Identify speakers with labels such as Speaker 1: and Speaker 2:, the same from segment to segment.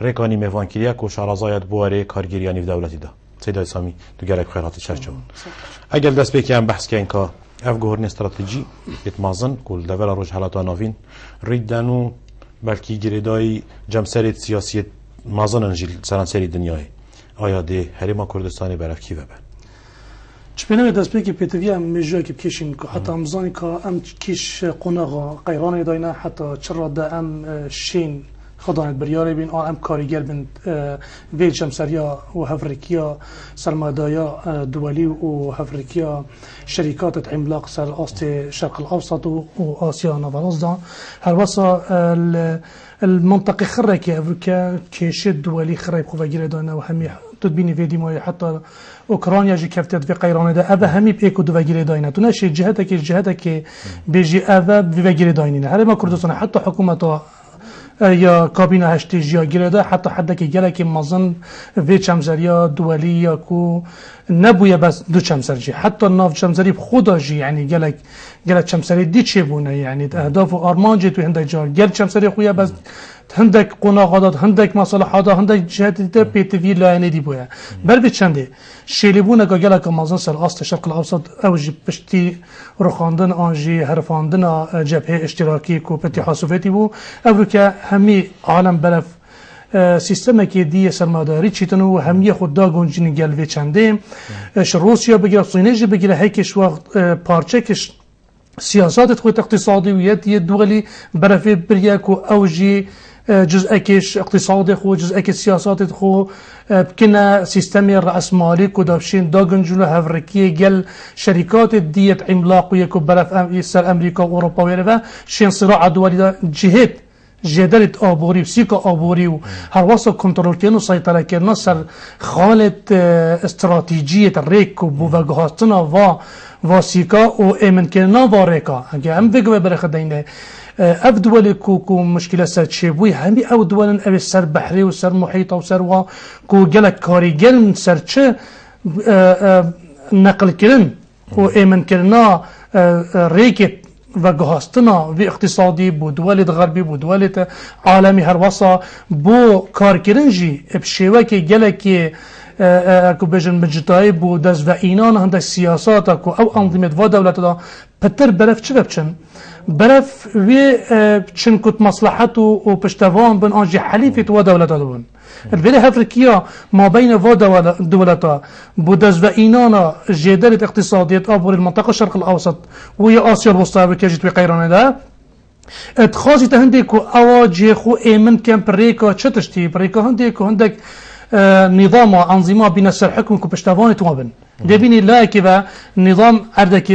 Speaker 1: رکانی میوانکیریا کو شارازایت بواره کارگیریانی و دولتی دا سیدای سامی تو گرک خیرات چرچون اگر دست بکیم بحث کن که اف گهرن استراتژی اتمازن کل دور روج حالات نوین ریدنو بلکی گریدای جمسرت سیاسی مازن انجیل سرانسری دنیای آیا ده هریما کردستانی برف کی وبن
Speaker 2: چپنه دست بکی پیتوی هم میجای که کشیم که حتی امزانی که ام کش قناغا قیران داینا حتی چرا ده ام شین خدانت بریاره بین آن ام کاریگر بین ویل جمسریا و هفریکیا سرمایه‌داریا دولی و هفریکیا شرکات عملاق سر آست شرق الاوسط و آسیا نوارزدا هر واسه المنطقة خرّك أفريقيا كشد دولي خرّيب خوفاجير دانا وهمي تدبيني فيدي ماي حتى أوكرانيا جي كفتت في قيران ده أبا همي بيكو دوفاجير دانا تناشي جهتك بيجي أبا بيفاجير داينين هذا ما كردستان حتى حكومة یا کابینه هشتیجیا گیرده حتی حد که گله که مازن وی چمزریا دولي یا کو نبویه بس دو چمزرجی حتی ناف چمزری خدا جی یعنی گله چمزری دی چه بونه یعنی اهداف و آرمانجی تو هندک جار گل چمزری خویه بس هندک قناقادات هندک مصالحات هندک جهت ده پیتوی لاینه دی بوده بر به چنده شیلیبونه که گله که مازن سر آست شرق الاوسط اوجی پشتی رخاندن آنجی حرفاندن جبهه اشتراکی کو پتی حاسوفتی بو افریقا همی عالم برف سیستمی که دی سرمایه‌داری چیتنو و همی خود داگونجین گلوی چنده روسیا بگیره صینه بگیره هیکش وقت پارچه کش سیاست خود اقتصادی و یه دوغلی برف بریا کو اوجی جزء کش اقتصاد خو جزء کش سیاست خو بکنه سیستم رأسمالی کو داشتین داگونجون هفرکی گل شرکات دیت عملاق و یکو برف سر امریکا و اروپا و غیره شین صراع دولی جهت جدالت آبوری و سیکا آبوری و هر واسه کنترل کردن و سیطره کردن سر خالت استراتژیت ریک و بوجهاتنا و سیکا و ایمن کردن و ریکا اگه هم بگوی برخ دینه اف دول کو مشکل سر چیبوی همی او دولن او سر بحری و سر محیط و سر و کو گلک کاریگل سر چه نقل کردن و ایمن کردن ریکت و گهاستنا و اقتصادی بود دولت غربی بود دولت عالمی هر واسه بو کارکرنجی بشیوه که گله که اكو بجن مجتاي بو دز و اینان هند سیاسات اكو او انظمه و دولت دا پتر برف چه بچن برف وی چن کت مصلحت و پشتوان بن آنجی حلیفت و دولت دون البله هفريقيا ما بين و دولتا بو دز و اینان جدالت اقتصادیت آبور المنطقه الشرق الاوسط ويا اسيا الوسطى بكجت بقيران ده اتخاذي تهندك اواجه خو ايمن كان بريكا تشتشتي بريكا هندك نظام انظمه بين السر حكم كبشتوان توابن دبيني لا كذا نظام عندك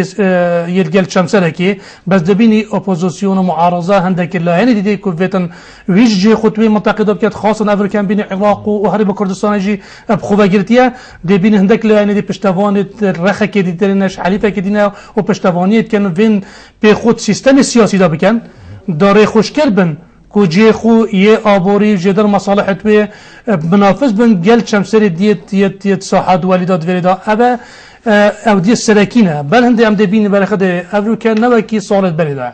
Speaker 2: يلقى الشمسلكي بس دبيني اوبوزيسيون ومعارضه عندك لا يعني دي كوفيتن ويجي خطوه منطقه دبكت خاصه افريكان بين العراق وهرب كردستان يجي بخوفاجرتيا دبيني عندك لا يعني دي بشتوان الرخه كدي درنش حليفه كدينا وبشتوانيت كانوا فين بخود سيستم السياسي دا بكن داري خوشكل بن کوجی خو یه آبوری جدر مصالحت به منافس بن گل چمسری دیت ساحات والیدات وریدا ابا او دی سرکینه بل هنده ام دبینی برخده افریقا نوکی صالت بلیده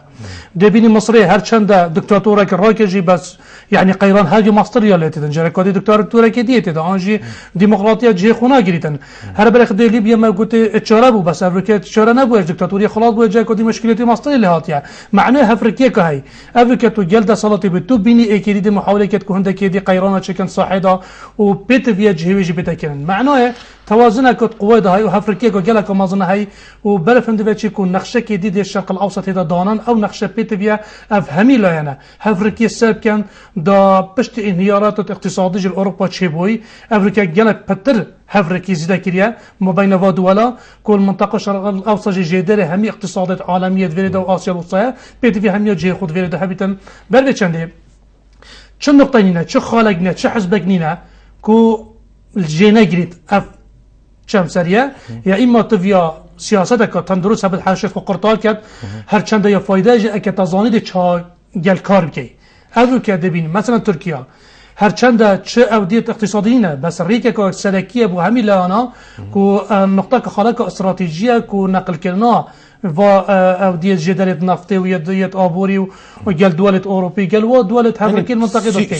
Speaker 2: دبینی مصری هر چند دکتاتوره که راکجی بس يعني قيران هاجي ماستريا لاتن جركودي دكتاتورة كديت ده انجي ديمقراطيه جي خونا جريتن هر بلخ دي ليبيا ما قلت تشاربو بس افريقيا تشارا نبو دكتاتوريه خلاص بو جاي كودي مشكلتي ماستريا اللي هات يعني معناها افريقيا كهي افريقيا تو جلده صلاتي بتو بيني اكيد محاوله كتكون هنده كدي قيرانه تشكن صاحده وبيت فيا جهويجي بتكن معناه توازنها كت قوى ده هاي وافريقيا جالا كمازن هاي وبلفند بتشي كون نقشه كدي الشرق الاوسط هذا دانان او نقشه بيت فيا افهمي لا يعني افريقيا السبب كان دا بشت انهيارات الاقتصادية الأوروبا تشيبوي أفريقيا جالك بتر هفريقيا زيدا كريا ما بين فادولا كل منطقة الشرق الأوسط جديرة همي اقتصادات عالمية فيريدا وآسيا الوسطى بيت في همية جي خود فيريدا حبيتن برد چنده چه نقطة نينا چه خالق نينا چه حزبك نينا كو الجينا جريت اف شمسرية يا إما تفيا سياستك تندرس بالحاشية وقرطال كد هر چنده يا فايدة جا اكتازاني دي چا جل كار بكي افريقيا دبين مثلا تركيا هر چند چه اودیت اقتصادی نه بس ریکه که سلکیه بو همین لانا کو نقطه که خالق استراتژیه کو نقل کردن و او ديت جدالة نفطي ويديت آبوري وقال دولة أوروبي قال ودولة هفركي المنطقة دكين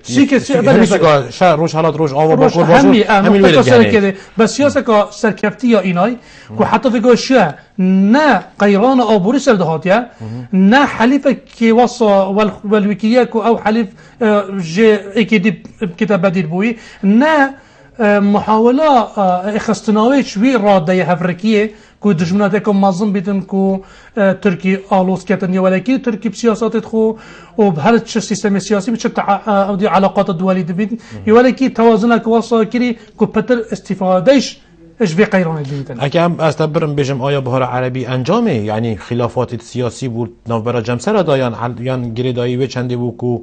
Speaker 1: سيكت شهر روش حالات روش آوا
Speaker 2: روش همي منطقة كده بس سياسة سركفتية إناي وحتى في قول شا نا قيران آبوري سردهاتيا نا حليفة كي وصا والويكياكو أو حليف جي اكيد كتاب بديل بوي نا محاولة اخستناوي شوي رادة هفركية كو دجمناتكم مازن بيتن كو تركي آلوس كتن ولكن تركي بسياسات خو وبهر السيستم السياسي بشكل أودي علاقات الدولية دبيتن ولكن توازنك وصا كري كو بتر استفادهش ايش في قيران الدين
Speaker 1: اكام استبرم بجم آیا بهار عربی انجامه یعنی خلافات سیاسی بود نوبرا جمسر دایان یان گریدایی و چندی بو کو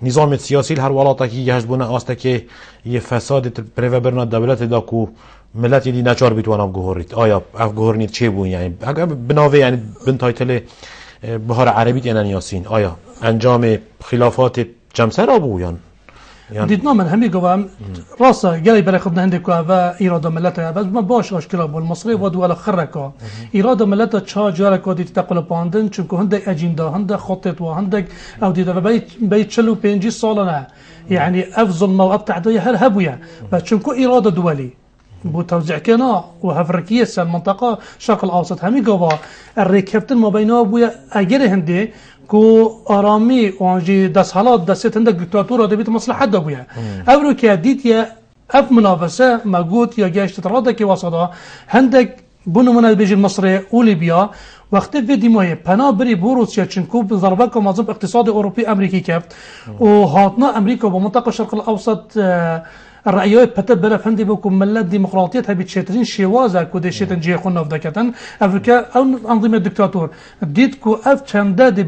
Speaker 1: نظام سیاسی هر ولاتا کی گشت بونه آسته که یه فساد پروبرنا دولت دا کو ملت دی نچار بیتوان افگوهرید آیا افگوهرنید چه بون یعنی اگر بناوه یعنی بن تایتل بهار عربی تینن یاسین آیا انجام خلافات جمسر بو یان
Speaker 2: دیدنا من همی گوام راسا گلی برای خودنا هندی که و ایراد ملت بس ما باش آشکار بود مصری و دول خرکا ایراد ملت چه جاره که دیت تقل پاندن چون که هندی اجندا هندی خطط و هندی او دیده و بی 45 سالانه يعني افضل ما ابتعديه هل هبويا بچونكو اراده دولي بو توزيع كنا وهفركيه المنطقه الشرق الاوسط همي قبا الركبتن ما بينها بويا اجر هندي كو ارامي وانجي دس حالات دست عندك دكتاتورة دبيت مصلحه دبويا امريكا ديتيا اف منافسه موجود يا جيش تتراضى كي وسطها عندك بنو من البيج المصري وليبيا وقت في ديمويه بنا بري بوروسيا تشنكو بضربك ومنظم اقتصادي اوروبي امريكي كافت وهاتنا امريكا ومنطقه الشرق الاوسط الرأيوي بتبرا فندي بكم ملات ديمقراطيتها بتشترين شوازا كودي شتن جي خنا فدكتن افريكا او انظمه الدكتاتور ديتكو اف تشاندادي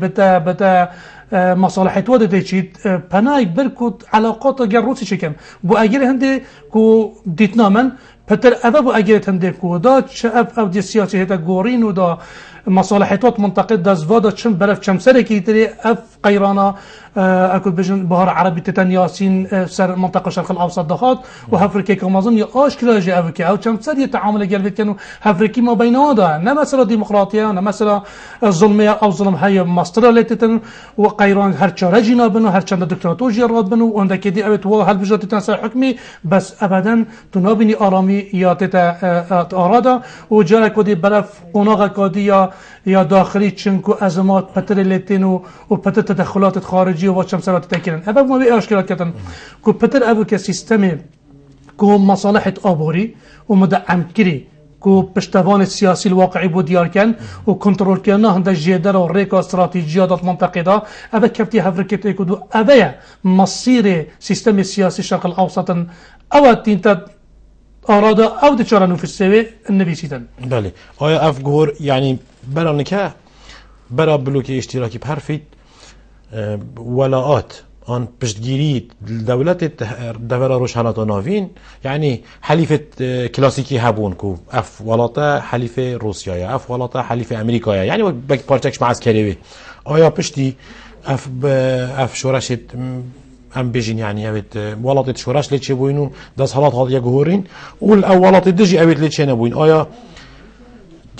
Speaker 2: بتا مصالحات ودي تشيت بناي بركوت علاقات غير روسي شكم بو اجر هندي كو ديتنا من بتر ابو اجر هندي كو دا اف او دي سياسي هدا غورين ودا مصالحات منطقه دزفادا تشم برف شمسره كي تري اف قيرانا اكو بجن بهار عربي تتن ياسين سر منطقه الشرق الاوسط دخات وهفركي كمازن يا اشكال جي افريكا او شمسر يتعامل قلبت كانوا هفركي ما بينه دا نا مثلا ديمقراطيه نا مثلا الظلميه او ظلم هي ماستر لتتن وقيران هر شرجنا بنو هر چند دكتاتور جراد بنو وعندك دي ابت و هل بجات تنسى حكمي بس ابدا تنابني ارامي يا تتا ارادا وجالك ودي بلف قناغ كاديا يا داخلي تشنكو ازمات بترلتينو وبتر تدخلات خارجيه وشم سرات تاكلن ابا ما بي اشكالات كتن كو بتر ابو كسيستم كو مصالح ابوري ومدعم كري كو بشتوان السياسي الواقعي بو ديار كان وكنترول كان هند جيدر وريكا استراتيجيه دات منطقه دا ابا كفتي هفركت يكودو ابا مصير سيستم السياسي الشرق الاوسط او تنت أراد أو تشارنو في السوي النبي سيدن.
Speaker 1: بله. آیا افغور يعني برانكه برا بلوكي اشتراكي بحرفيت ولاءات آن پشتگیری دولت دولة روشهالات ناوین يعني حليفة كلاسيكي هبون كو اف ولاتا حليفة روسيا اف ولاتا حليفة امريكا يعني بك بارتكش مع عسكري آیا پشتی اف شورشت ام بيجين يعني اويت ولات شوراش ليتشي بوينو داس حالات هاديا جهورين والاولات دجي اويت ليتشي نبوين آیا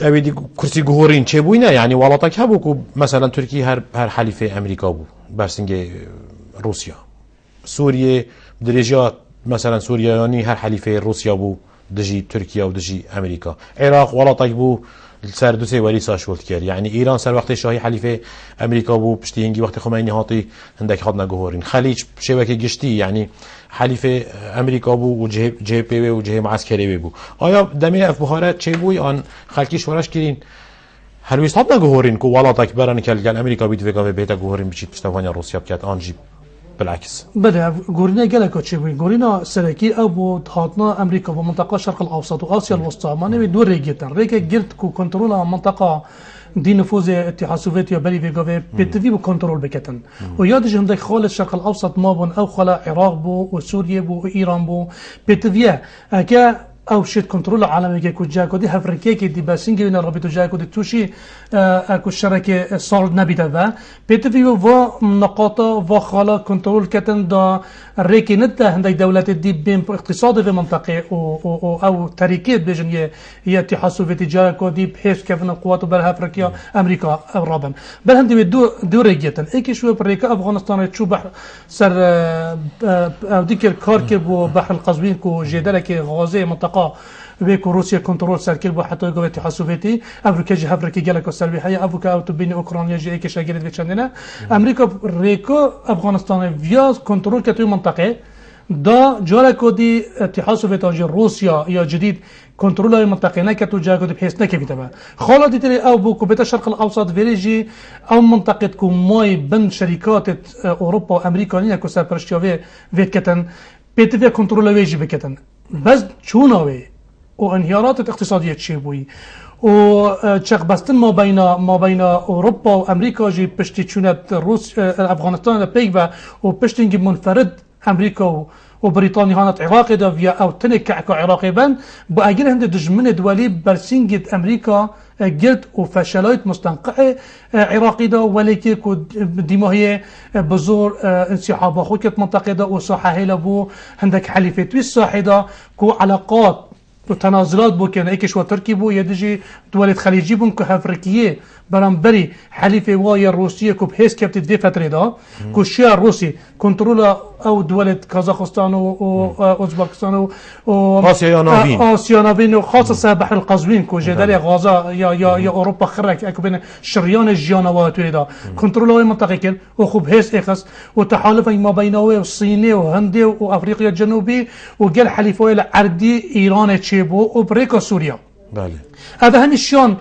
Speaker 1: اويدي كرسي جهورين تشي بوينا يعني ولاتك هبوكو مثلا تركي هر حليفة امريكا بو برسنج روسيا سوريا درجات مثلا سوريا يعني هر حليفة روسيا بو دجي تركيا ودجي امريكا عراق ولاتك بو سر دو سه ولی ساشولت کرد یعنی ایران سر وقت شاهی حلیفه امریکا بو پشتی اینگی وقت خمینی هاتی هندک خاد نگهورین خلیج شبکه گشتی یعنی حلیفه امریکا بو و جه پی و جه معسکری بو آیا دمی اف بخارت چه بوی آن خلکی شورش کرین هر ویستاد نگهورین که ولاتک بران کل امریکا بیت وگا بهتا گهورین بچید پشتوانی روسیا بکات آنجی بالعكس
Speaker 2: بله غورينا قالك تشوي غورينا سركي ابو هاتنا امريكا ومنطقه الشرق الاوسط واسيا الوسطى ما نبي دور ريجيتن ريكا جلت كو كنترول منطقه دي نفوذ الاتحاد السوفيتي وبلي فيغوفي بتفي بكنترول بكتن ويادج عندك خال الشرق الاوسط ما بون او خلا عراق بو وسوريا بو وايران بو بتفيا اكا او شد کنترل عالمی که کجا کدی هفرکی که دی باسینگ اینا رابطه جا کدی توشی اكو شركه صالد نبيده و بيتفيو و نقاط و خالا کنترل کتن دا ريكي نده هندي دولت دي بين اقتصاد في منطقه او تركيب بيجن هي اتحاد سوفيتي جا كدي بحيث كيف قوات بر افريقيا امريكا رابن بل هندي دو ريجيتن ايكي شو بريكا افغانستان تشو بحر سر او ديك كاركب وبحر القزوين كو جدلك غازي منطقه بيكو روسيا كنترول سركل بو حتى يقوى اتحاد سوفيتي افريكا جي هفركي جالك السلبي حيا افريكا او تبين اوكرانيا جي ايكي شاغيرت بيتشاندنا امريكا ريكو افغانستان فياز كنترول كتو منطقه دا جالك دي اتحاد سوفيتي جي روسيا يا جديد كنترول المنطقه نكتو جاكو بحيث نكفي تبع خالد تري او بو كوبيتا الشرق الاوسط فيريجي او منطقه كوماي بين شركات اوروبا وامريكا كو سربرشتيوفي فيت كتن بيتفي كنترول ويجي بكتن بس شونوي وانهيارات الاقتصادية تشيبوي وشق بستن ما بين اوروبا وامريكا جي بشتي تشونت روس افغانستان بيغبا وبشتي منفرد امريكا وبريطانيا هانت عراقي دا فيا او تنك عراقي بان بو اجل هند دجمن دولي برسينجت امريكا قلت وفشلات مستنقعه عراقي دا ولكن كو ديما هي بزور انسحاب خوكت منطقه دا وصحه لبو عندك حليفه الساحه دا كو علاقات وتنازلات بو كان ايكش وتركي بو يدجي دول خليجي بون كافريكيه برامبري حليفه وايا روسيه كو بحيث كابت دي فتره دا كو الشيعة الروسي كنترول او دولة كازاخستان واوزبكستان اسيا نافين وخاصه بحر القزوين كو جدال غازا يا اوروبا خرك اكو بين شريان الجيانوات دا كنترول منطقه كل وخو بحيث اخس وتحالف ما بينه والصيني وهندي وافريقيا الجنوبي وقال حليفه العردي ايران تشيبو وبريكا سوريا هذا هم الشان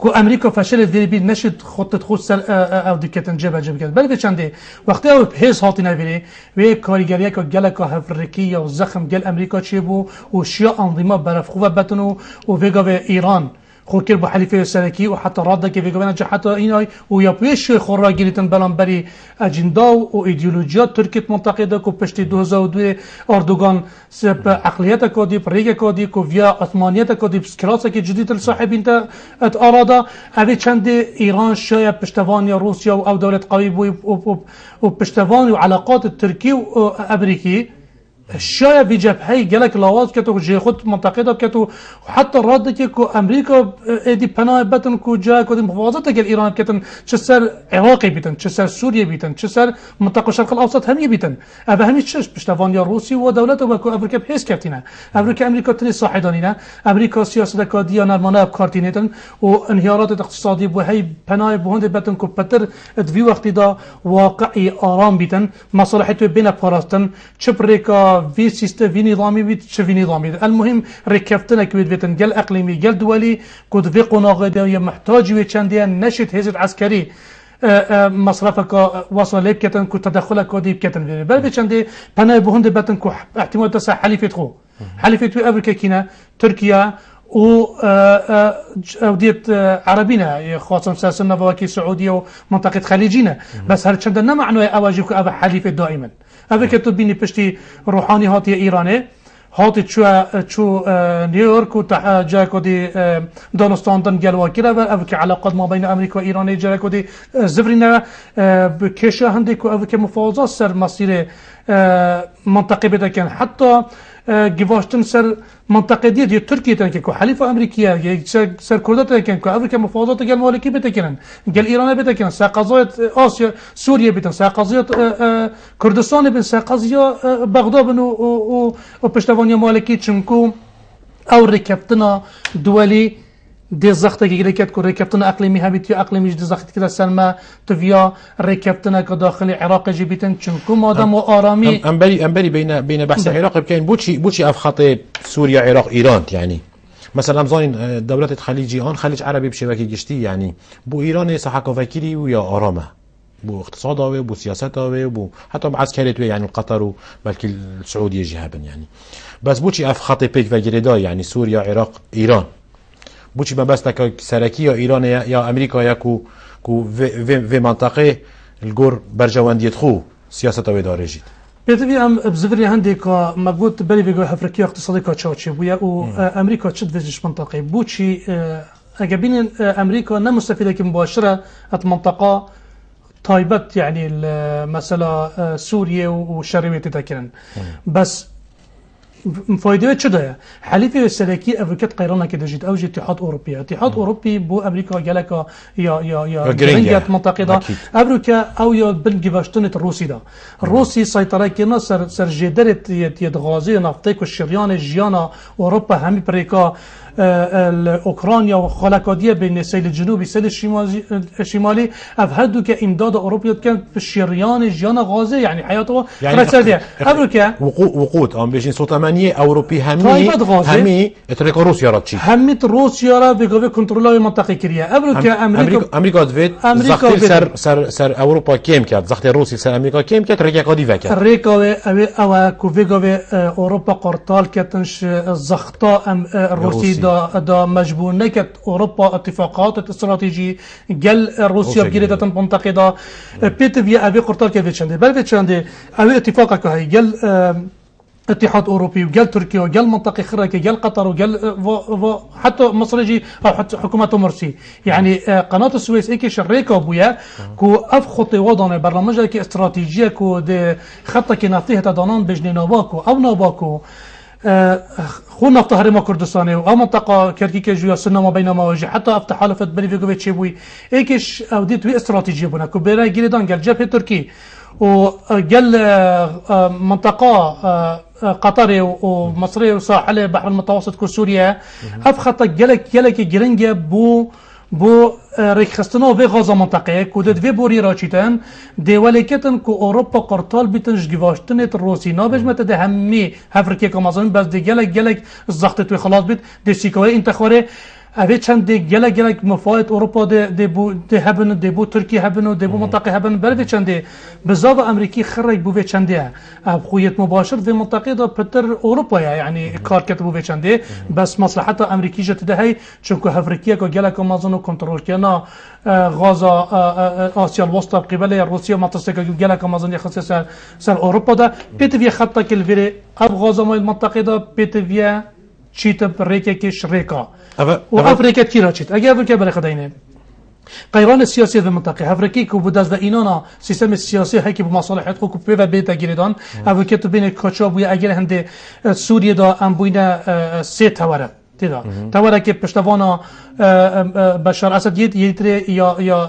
Speaker 2: كو امريكا فشلت ديري بي نشد خطه خود سر او دكتن جبه بل في چنده وقتی او بحيث هاتي نبيري وي كاريگريا كو گلكا هفريكيه وزخم گل امريكا تشيبو وشيا انظمه برفخو بتنو وفيغا ايران خوكر بو حليفه سركي وحتى راده كيف يقولون حتى ايناي ويا بيش خورا جريتن بلانبري اجندا وايديولوجيات تركيا منتقده كو بشتي 2002 اردوغان سب عقليته كودي بريغا كودي كو فيا عثمانيته كودي بسكراسه كي جديد الصاحب انت اراده ابي چند ايران شايا بشتوانيا روسيا او دوله قوي بو وبشتواني وعلاقات التركي وامريكي الشاية في جبهي جالك لاواز كتو جي خد منطقة كتو وحتى الرد كو امريكا ادي بناء بتن كو جا كو محافظات جال ايران كتن تشسر عراقي بيتن تشسر سوريا بيتن تشسر منطقة الشرق الاوسط هم بيتن ابا هم تشش بشتفان يا روسي ودولته وكو افريقيا بحيث كابتنا امريكا تري صاحدانينا امريكا سياسة كاديا نرمانه بكارتينيتن وانهيارات الاقتصادية وهي بناء بهند بتن كو بتر في وقت دا واقعي ارام بيتن مصالحته بين باراستن تشبريكا في سيستم في نظامي بيت شفي نظامي المهم ركبتنا كبيت بيتن جل اقليمي جل دولي كود في قناغدية محتاج ويتشانديا نشط هزت عسكري مصرفك وصل ليب كتن كو تدخلك وديب كتن بل بيتشاندي بنا بهند بتن كو احتمال تسع حليفتخو حليفة امريكا كينا تركيا او ديت عربينا خاصه ساسنا بواكي سعوديه ومنطقه خليجينا بس هل چندنا معنى اواجه ابا حليفه دائما ابا كتو بيني بشتي روحاني هاتي ايراني هاتي شو نيويورك وجاكو دي دونستان دن جلوا كده ابا علاقات ما بين امريكا وايران جاكو دي زفرنا بكيشا هنديكو ابا مفاوضات سر مصير منطقه بدا كان حتى جواشتن سر منطقه دي تركيا تنكو حليفه امريكيه سر كردات كان امريكا مفاوضات قال مالكي بتكن قال ايران بتكن ساقضيه اسيا سوريا بتن ساقضيه كردستان بن ساقضيه بغداد بن وبشتوانيا مالكي چنكو او ركبتنا دولي دي زخت كيركت كو ركبتنا اقليمي هابيتي اقليمي دي زخت كده سلمى تفيا ركبتنا كداخل العراق جبيتن چنكو مادام ارامي
Speaker 1: امبري بين بحث العراق كاين بوتشي اف خطيب سوريا عراق ايران يعني مثلا زين دولات خليجي ان خليج عربي بشبكه گشتي يعني بو ايران صحه وكيلي ويا ارامه بو اقتصاده وبو سياسته وبو حتى بعسكريه يعني قطر بلكي السعوديه جهابا يعني بس بوتشي اف خطيب بيك وجريدا يعني سوريا عراق ايران بوچی ما بس نکه سرکی یا ایران یا امریکا یا کو و منطقه الگور برجواندیت خو سیاست او اداره جید
Speaker 2: بيتبي ام بزفري عندي كا مقبوط بالي بيقول افريقيا اقتصادي كاتشاتشي ويا وامريكا تشد فيش منطقي بوتشي اجابين امريكا مستفيده مباشره المنطقه طيبت يعني مثلا سوريا وشرقية تذكرن بس فايدة شده حليفة السلاكي أفريقيا قيرانا كده جيت أوجي اتحاد أوروبي اتحاد أوروبي بو أمريكا جالك يا جرينجات منطقة دا أفريقيا أو يا بالجباشتنة الروسي دا الروسي سيطرة كنا سر جدرت يدغازي نفطيك والشريان الجيانا أوروبا همي بريكا اوكرانيا وخلاقاديه بين السيل الجنوبي السيل الشمالي افهدوا كامداد اوروبا كان في الشريان جيانا غازي يعني حياته يعني امريكا
Speaker 1: وقود ام بيجين صوت امانيه اوروبي همي اتريك روسيا راتشي
Speaker 2: همي روسيا را بيغوي كنترول منطقه كريا
Speaker 1: امريكا دفيت زختي سر اوروبا كيم كات زختي روسيا سر امريكا كيم كات ريكا قدي فكر
Speaker 2: ريكا او كوفيغوي اوروبا قرطال كاتنش زخطا الروسي دا مجبور نكت أوروبا اتفاقات استراتيجية جل روسيا بجريدة منطقة دا بيتفيا أبي قرطال كيف شندي بل في شندي أبي اتفاقك كهي جل اتحاد أوروبي وجل تركيا وجل منطقة خراكي جل قطر وجل حتى مصر يجي أو حتى حكومة مرسي يعني قناة السويس إيكي شريكة أبويا كو أفخطي وضعنا برنامجها كي استراتيجية كو دي خطة كي نفتيها تدانان بجني نوباكو أو نوباكو خو نفط هرم كردستاني او منطقه كركيك جويا سنه ما بين مواجه حتى افتح حلفت بني فيغوفيتش بوي ايكش او ديت وي استراتيجيه بنا كوبيرا جريدان قال جبهه تركي وقال منطقه قطري ومصري وساحل بحر المتوسط كسوريا افخط جلك جرينجا بو ريخستنو في غازا منطقه كودت في بوري راشيتان دولكتن كو اوروبا قرطال بتنج جواشتنه الروسي نابج متى ده همي افريقيا كمازن بس دي جلك زختت و خلاص بيت دي سيكوي انت خوره اوی چند جلک مفاهمت اروپا ده هبن ده بو ترکیه هبن ده بو منطقه هبن برای چنده بزاد امریکی خرج بو چنده اب خویت مباشر ده منطقه ده پتر اروپا يعني کار کرد بو چنده بس مصلحت امریکی جت ده هی چون که افریقیا که جلک مازن کنترل کنه غازا آسیا الوسطى قبل روسيا منطقه جلك مازن يخصص سر اوروبا ده بيتفيا خطه كالفيري اب غازا ما المنطقه ده بيتفيا چیت بريكه كش ريكا وافريقيا كيرا چيت اگه افريقيا بله خداينه قيران السياسي في المنطقه افريقيا كو بداز ده اينانا سيستم السياسي هيك بمصالح حقوق كو بيفا بيتا جيريدان افريقيا تو بين كوتشوب ويا اگر هند سوريا دا ام بوينا سي تاوره تدا تاوره كي پشتوانا بشار اسد يتري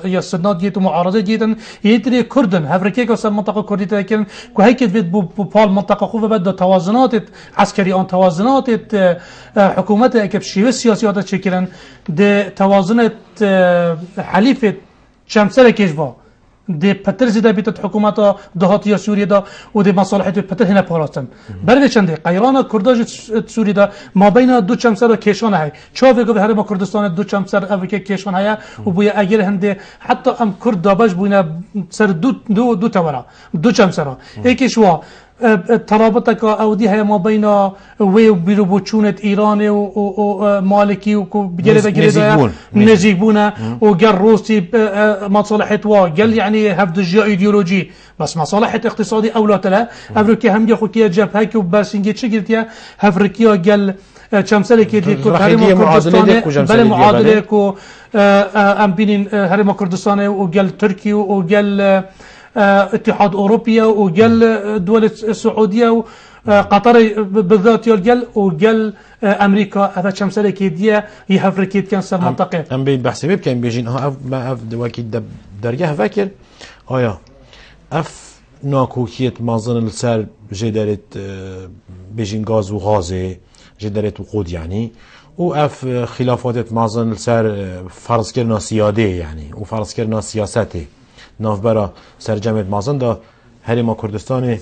Speaker 2: يا سنات يت معارضه جيتن يتري كردن افريقيا كو منطقه كردي تاكن كو هيك بو بال منطقه خو بده توازنات عسكري ان توازنات حكومات كبشي السياسي هذا شكلن ده توازنات حليفه شمسله كيشبا دي پتر زده بیت حکومت دهاتی سوریه دا و دي مصالح پتر هنا پاراستن برای چنده قیران کرداج سوریه دا ما بین دو چمسر کشان های چاوی گفت هر ما کردستان دو چمسر افریقا کشان های و بوی اگر هنده حتی ام کرد دابش بوینا سر دو تورا دو چمسر یکیش وا ترابطك او دي هي ما بين وي بيروبوچونت ايران و مالكي و بجلده نزيبونا وقال روسي مصالحه وقال يعني هفد ايديولوجي بس مصالحه اقتصادي او لا تلا افريقيا هم ياخذ كي جبهه بس انجي تشغلتيا افريقيا قال شمسلك دي كردستان بل معادله كو ام بين هرم كردستان وقال تركي وقال اتحاد اوروبيا وقال دول السعوديه وقطر بالذات يقال وقال امريكا هذا شمسله كيديه يهفركيد كان سر منطقه
Speaker 1: ام بين بحسب كان بيجين ما اف دواكي درجه فاكر ايا اف ناكوكيت مازن السر جدارت بيجين غاز وغازي جدارت وقود يعني واف خلافات مازن السر فرض كرنا سياده يعني وفرض كرنا سياسته نافبرا سرجمت مازن دا هرما كردستان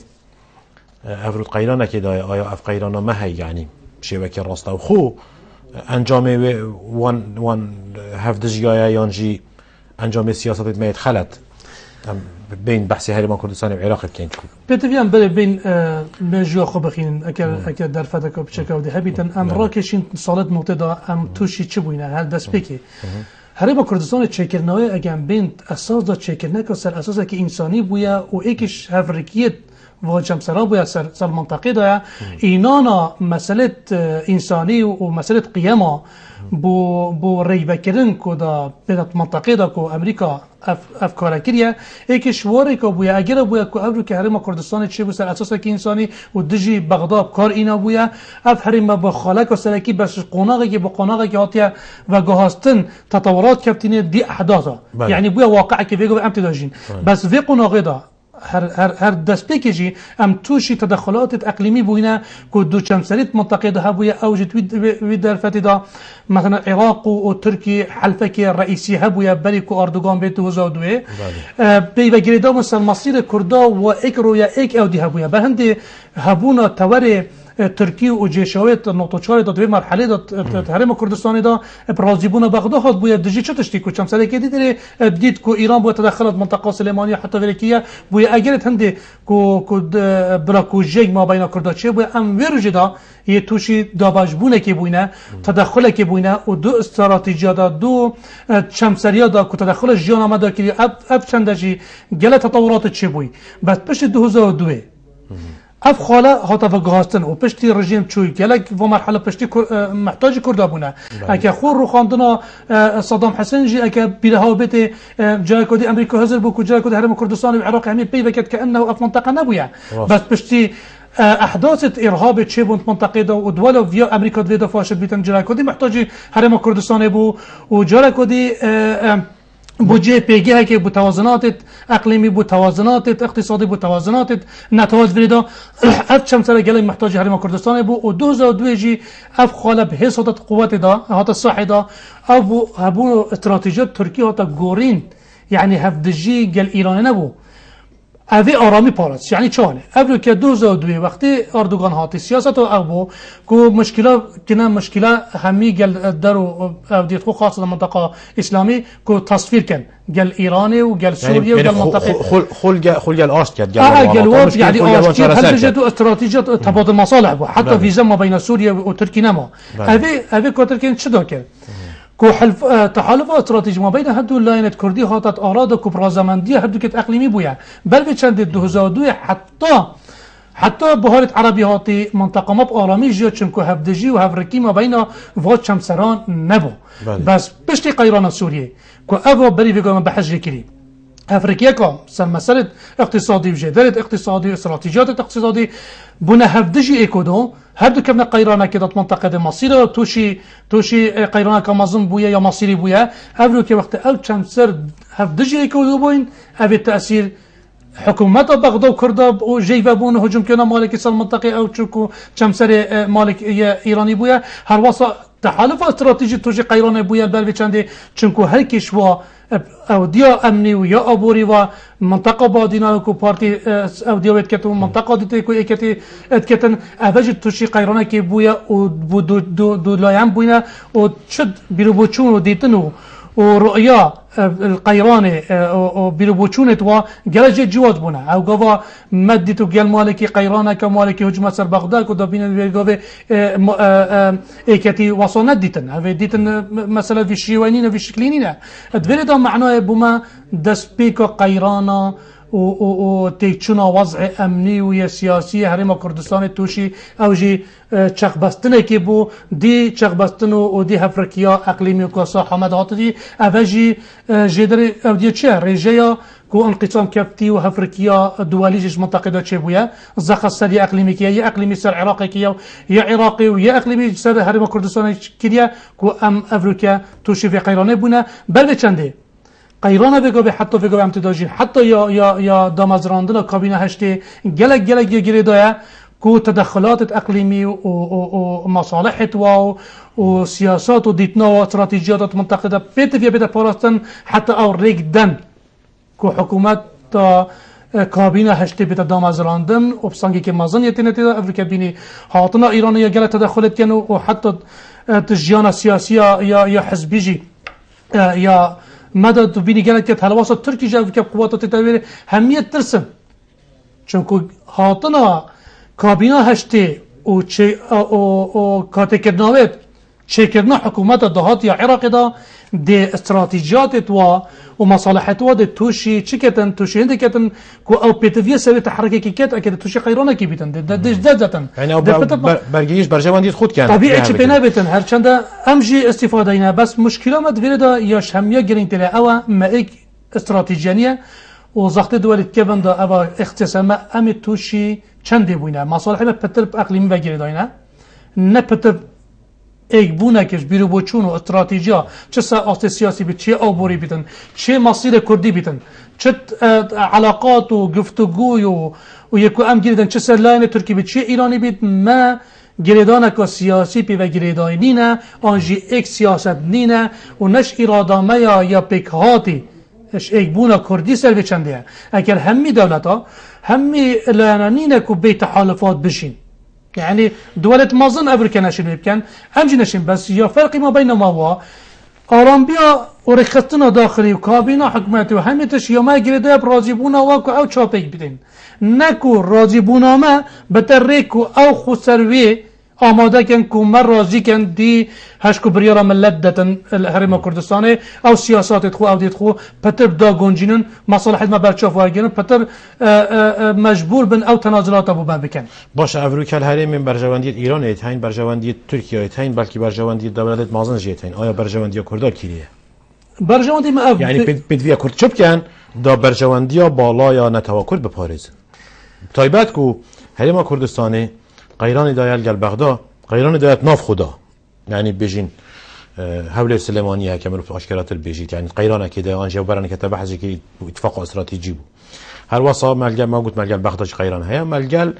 Speaker 1: افرود قيرانه كده آیا اف قيرانه ما هي يعني شبكه راسته خو انجام وان هفدجيا يانجي انجام سياسات ما يدخلت بين بحث هرما كردستان وعراق كان
Speaker 2: بتبيان بين مجو خو بخين اكل در فتك بشكل ودي هبيتن ام راكشين صالت نقطه ام توشي چبوينه هل دست بكي هرما كردستان چکرنای اگه بین اساس دا چکرنه که سر اساس که انسانی بویا و ایکش هفرکیت و جمسرا بویا سر منطقه دایا اینانا مسئله انسانی و مسئله قیما بو ریبه کرن که دا بدت منطقه دا که امریکا افکاره کریه ایک شواری که بویا اگر بویا که ابرو که حرم کردستان چه بو سر اساس که انسانی و دجی بغداد کار اینا بویا اف حرم با خالک و سرکی بس قناقی که با قناقی که هاتیه و گهاستن تطورات کبتینه دی احداثا یعنی بویا واقعی که بگو امتی داجین بس وی قناقی دا هر دست بکشی ام توشی تدخلات اقلیمی بوینه که دو چمسریت منطقه ده بویا اوجد وی در فتیدا مثلا عراق و ترکی حلفه که رئیسی هبویا بلی که اردوغان بیت 2002 بی و گریدا مثل مصیر کردا و ایک رویا ایک او دی هبویا به هنده هبونا توره ترکی و جیشاویت نقطه 4 تا 2 مرحله داد حرم کردستان دا برازیبون بغداد هات بویا دجی چه تشتی کو چم سال که دید کو ایران با تدخلات منطقه سلیمانیه حتی ولکیه بویا اگر هنده کو براکو جگ ما بین کردا چه بویا ام ورجدا یه توشی داباجبونه که بوینه تدخل که بوینه و دو استراتژی دا دو چمسریا دا کو تدخل جان آمده که اف چندجی گله تطورات چه بوی بس پشت 2002 اف خاله هاتا و گاستن و پشتی رژیم چوی گلک و مرحله پشتی محتاج کرده بونه اگه خور رو خواندنا صدام حسن جی اگه بیرها بیت جای کدی امریکا حاضر بو که جای کدی حرم کردستان و عراق همین پی بکت که انه اف منطقه نبویه بس پشتی احداث ارهاب چه بوند منطقه دا و دولا ویا امریکا دویدا فاشد بیتن جای کدی محتاج حرم کردستان بو و جای کدی بودجه پیگه که بود توازنات اقلیمی بود توازنات اقتصادی بود توازنات نتواز وریدا اف چم سر گله محتاج حرم کردستان بود و 2002 جی اف خالب حسادت قوت دا هات صحه دا ابو هبو استراتژی ترکیه هات گورین یعنی هفدجی گل ایران نبو اوی آرامی پارست یعنی چانه ابرو که 2002 وقتی اردوغان هاتی سیاست و ابو کو مشکلات کنه مشکلات همی گل درو اودیت خو خاصه منطقه اسلامی کو تصویر کن گل ایرانی و گل سوریه و گل منطقه
Speaker 1: خل گل آشت کرد
Speaker 2: گل واب يعني آشت هل جدو استراتيجية تبادل مصالح بو حتى فيزا ما بين سوريا وتركيا نما أبي كتركيا شدوا كده كو حلف تحالف استراتيجي ما بين هدو لاينت كردي هاتت أراضي كبرازمندية هدو كت أقليمي بويا بل بچند 2002 حتى بهارت عربي هاتي منطقة مب آرامی جيو چنكو هفدجي و هفركي ما بين واد شمسران نبو بس بشتي قيران سوريا كو أبو بري فيقو من بحجي كريم افریقیا که سر مسئله اقتصادی و جدالت اقتصادی و استراتیجیات اقتصادی بنا هفدجی اکودو هر دو کمنا قیرانه که دات منطقه مصیر توشی قیرانه که مازن بویا یا مصیری بویا افرو که وقت او چند سر هفدجی اکودو بوین اوی تأثیر حکومت بغداد کرده و جیوه بون هجوم کنه مالک سال منطقه او چوکو چند سر مالک ایرانی بویا هر واسه تحالف استراتیجی توشی قیرانه بویا بل چنده چونکو هر کشوا او دیا امنی و یا ابوری و منطقه بادینا کو پارتی او دیا وید کتو منطقه دیتی کو اکتی اتکتن اوج توشی قیرانه کی بویا و دو لایم بوینا و چد بیروبوچون و دیتنو و رؤیا القيراني وبيربوچونت و جلج جواد بنا او قوا مدتو قال مالكي قيرانه كمالكي هجمه سر بغداد كو دبين بيغوي ايكتي وصلنا ديتن هذا ديتن مثلا في شيوانين في شكلينينا ادفرد معناه بما دسبيكو قيرانه و تيچونا وضع امني و سياسي هرم كردستان توشي او جي چخ بستنه که بو دی چخ بستن و دی افریقیا اقلیمی کو صح حمد هاتدی اوجی جدر او دی چه رجیا کو انقسام کفتی و افریقیا دوالیش منطقه دا چه بویا زخ سری اقلیمی که یا اقلیمی سر عراقی که یا عراقی و یا اقلیمی سر هرم کردستان کیا کو ام افریقیا توشی في قیرانه بونه بل چنده قیرانه بگو به حتی بگو امتداجی حتی یا دامازراندن کابینه هشته گلک گیری دایا کو تدخلات اقلیمی و مصالحت و سیاسات و دیتنا و استراتیجیات منطقه پیت فيها بده پاراستن حتی او ریگ دن کو حکومت تا کابینه هشته بده دامازراندن و بسانگی که مازن یتینه تیدا افریقا بینی هاتنا ایران یا گله تدخلت کنو و حتی تجیان سیاسی یا حزبی جی یا مدد بینی گله که تلواس ترکی جا که قوات تتویر همیت ترسم چونکو هاتنا کابینه هشته و چه او کاتکرناوت شكرنا حكومات الضغط يا عراق دا دي استراتيجيات و مصالحات دا توشي شكتن توشي هندكتن كو او بيتفيا سوي تحركي كيكات اكيد توشي خيرانه كي بيتن دش دادتن
Speaker 1: يعني او برگیش برجوان دید خود کن
Speaker 2: طبيعي چه بنا بيتن هر چند امجي استفاده اینا بس مشكله ما دفيدا ياش هميه گرينتله او ما اك استراتيجيانيه و زخت دولت كبن دا او اختصاص ام توشي چند بوينه مصالح بتر اقليمي و گريداينه نه بتر ایک بونه کش بیرو بچون و استراتژیا چه سیاست سیاسی بیت چه آبوری بیتن چه مسیر کردی بیتن چه علاقات و گفتگو و یکو ام گیردن چه سرلاین ترکی بیت چه ایرانی بیت ما گریدان که سیاسی پی و گریدای نینه آنجی ایک سیاست نینه و نش ارادامه یا پیکهاتی اش ایک بونه کردی سر بچنده اگر همی دولتا همی لانانینه که بی تحالفات بشین يعني دولة مازن أفريقيا ناشين يمكن همجي ناشين بس يا فرق ما بين ما هو أولمبيا ورخصتنا داخلي وكابينة حكومتي وهمتش يا ما جريدة برازيبونا واكو أو تشابيك بدين نكو رازيبونا ما بتريكو أو خسروي آماده کن که من راضی کن دی هشکو بریارا ملت الهرم کردستانه او سیاسات خو او دید خو پتر دا گنجینن مصالحت ما برچاف واگیرن پتر مجبور بن او تنازلات ابو بن بکن
Speaker 1: باشه افروک الهرم من برجواندی ایران ایتین برجواندی ترکیه ایتین بلکه برجواندی دولت مازن جیتین آیا برجواندی کردار کیه
Speaker 2: برجواندی ما
Speaker 1: یعنی بدوی کرد چوب کن دا برجواندی بالا یا نتوا کرد بپارز تایبت کو هرم کردستانه قیران دایل گل بغداد قیران دایت ناف خدا یعنی بجین حول سلیمانیه که مربوط اشکالات البیجیت یعنی قیران که ده آنجا برن که تبحثی که اتفاق استراتژی بود هر واسه ملگل ما گفت ملگل بغداد قیران هیا ملگل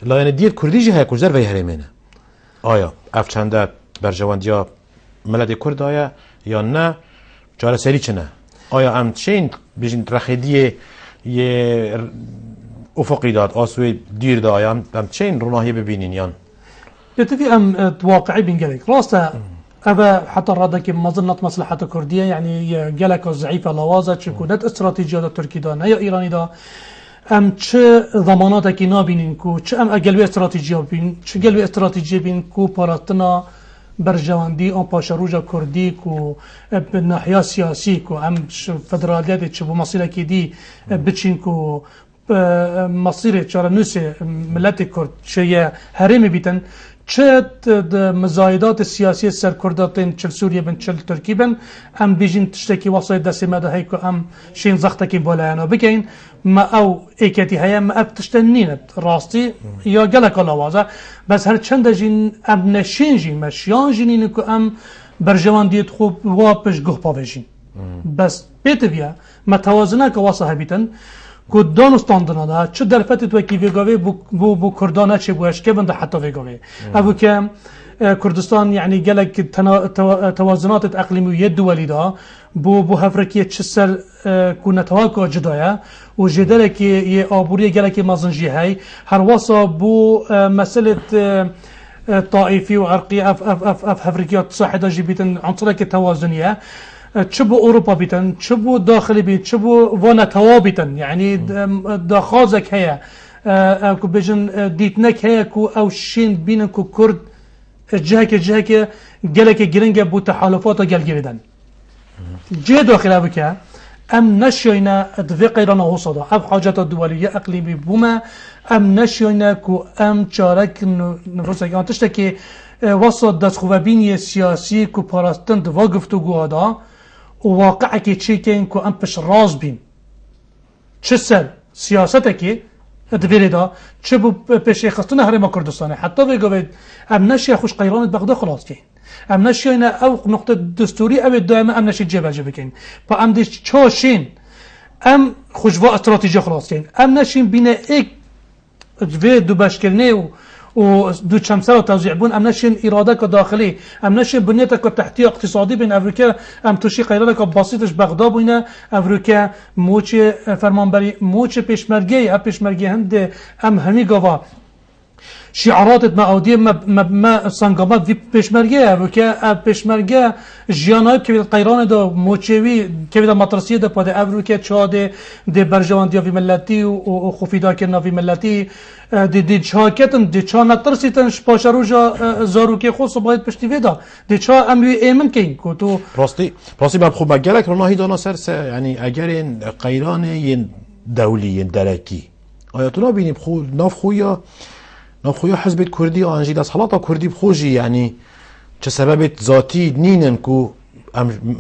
Speaker 1: لا یعنی دید کردیجی های کجزر وی هرمینه آیا افچنده برجواندیا ملت کرد آیا یا نه چاره سری چه نه آیا ام چین بجین رخیدیه یه افقی داد آسوی دیر دایم ام چین روناهی ببینین یان
Speaker 2: يتفي ام واقعي بين قالك راسته ابا حتى الرادك مظنه مصلحه كرديه يعني قالك ضعيفه لوازه تشكونت استراتيجيه تركي دا يا ايراني دا ام چه ضماناتك نابينين كو چه ام قلبي استراتيجيه بين چه قلبي استراتيجيه بين كو باراتنا برجواندي ام باشروجا كردي كو بالناحيه السياسيه كو ام فدراليات تشبو مصيرك دي بتشين كو مصير چارنوس ملت کرد چه هرمی بیتن چه مزایدات سیاسی سر کرداتین چل سوریه بن چل ترکی بن ام بیجین تشتکی واسه دست مده هی که ام شین زختکی بالا بگین ما او ایکتی هیا ما اب تشتنینت راستی یا گلک لوازه بس هر چند جین ام نشین جین مشیان جینین که ام برجوان دیت خوب واپش گه پاوشین بس بیت بیا متوازنه که واسه بیتن که دانستاندنا دا چه درفت تو کی ویگاوی بو کردانه چه بوش که بنده حتی ویگاوی ابو که کردستان يعني قالك توازنات اقليميه دولي دا بو هفركيه تشسر كنا تواكو جدايا وجدلك ي ابوريه قالك مازنجي هاي هرواسا بو مساله طائفي وعرقي اف هفركيات صاحده جبيتن عنصرك توازنيه تشبو اوروبا بيتن تشبو داخلي بيت تشبو وانا توابيتن يعني داخازك هيا كو بيجن ديتنك هيا كو او شين بينكو كرد جهك قالك جرينجا بو تحالفات قال جريدن جي داخل ابوكا ام نشينا دفق ايران وصدا اب حاجات الدوليه اقليمي بوما ام نشينا كو ام شارك نفسك ان تشتكي وسط دستخوابين سياسي كو باراستن دوا گفتگو دا وواقعك تشيكين كو ام بش راز بين تشسر سياستك دبيردا تشبو بش خصنا هرم كردستان حتى بيقول ام نشي خوش قيران بغداد خلاص كاين ام نشينا او نقطه دستوري او دائما ام نشي جبه كاين فام دي تشوشين ام خوشوا استراتيجيه خلاص كاين ام نشين بين اك في دو باشكرني و دو شمسه توزيع بون ام نشين اراده داخلي ام نشين بنيتك تحتيه اقتصادي بين افريقيا ام توشي قيرانك بسيطش بغداد بينا افريقيا موچ فرمانبري موچ پشمرگي هند ام همي گوا شعارات ما اودی ما سنگامات وی پشمرگه و که پشمرگه جیانای که قیران دا موچوی که دا مطرسیه دا پاده ابرو که چاده د برجواندی وی ملتی و خوفیدا که نوی ملتی د چاکتن د چا نترسیتن پاشروجا زارو که خود باید پشتی ویدا د چا امری ایمن کین کو تو
Speaker 1: راستی باب خوب گلک روناهی دانا سر یعنی اگر این قیران این دولی درکی آیاتو نبینیم خو ناف خویا حزب کردی آنجی دست حالاتا کردی بخوجی یعنی چه سبب ذاتی نینن کو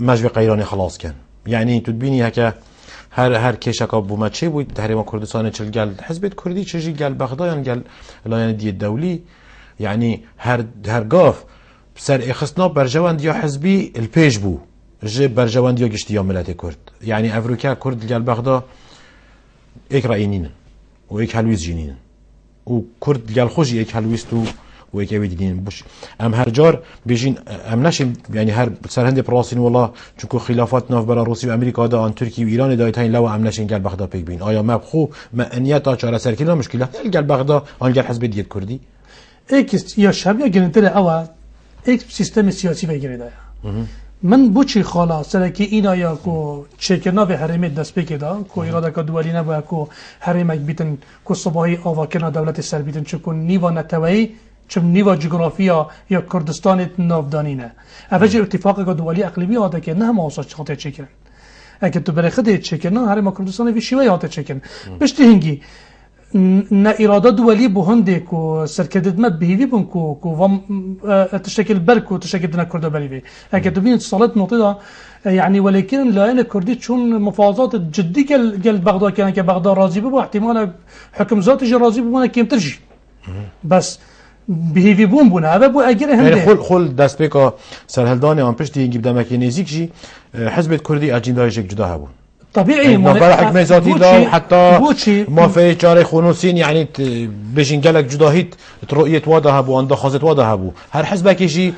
Speaker 1: مجب قیرانی خلاص کن یعنی تو بینی هکه هر کشکا بومد چه بود تحریم کردستان چل گل حزب کردی چجی گل بغداد گل لایان دی دولی یعنی هر گاف سر اخصنا برجواند یا حزبی الپیش بو جه برجواند یا گشتی یا ملت کرد یعنی افریقا کرد گل بغداد ایک رأینین و ایک حلویز جینین و کرد گل خوشی ایک حلویست و ایک اوی دینین بش ام هر جار بیجین ام نشیم یعنی هر سرهند پراسین والله چونکو خلافات ناف برا روسی و امریکا دا آن ترکی و ایران دایت هین لو ام نشین گل بغداد پیک بین آیا مبخو معنیت چاره سرکیلا مشکله گل بغداد آن گل حزب دیت کردی
Speaker 2: ایک یا شبیه گرنتر اول ایک سیستم سیاسی بگیرده من بوچی خالا سرکی اینا یا کو چکنا به حریم دست بکیدا کو اراده کا دوالی نبا کو حریم بیتن کو صباحی آواکنا دولت سر بیتن چون نیوا نتوی چون نیوا جغرافیا یا کردستان نافدانینه اوجه اتفاق کا دوالی اقلیمی آده که نه ما چاته چکن اگه تو بر خود چکنا حریم کردستان وی شیوه آده چکن بشتی هنگی نه اراده دولی بهنده کو سرکدت ما بهیوی بون کو وام تشکل برکو تشکل دنا کرده بلیوی اگه تو بینید صالت نقطه يعني ولكن لاين كردي تشون مفاوضات جدي قال بغداد كان كبغداد راضي بو احتمال حكم ذاتي جي راضي بو كيم ترجي بس بهيفي بون بونا هذا بو اجر هم
Speaker 1: يعني خل دست بك سرهلداني ام پشتي يجيب دمك نزيك جي حزب الكردي اجنداش جدا هبون
Speaker 2: طبيعي
Speaker 1: ما حكم ذاتي دا حتى ما في چاره خونوسين يعني بيجين قالك جداهيت رؤيه واده هبو ان خازت واده هبو هر حزبك يجي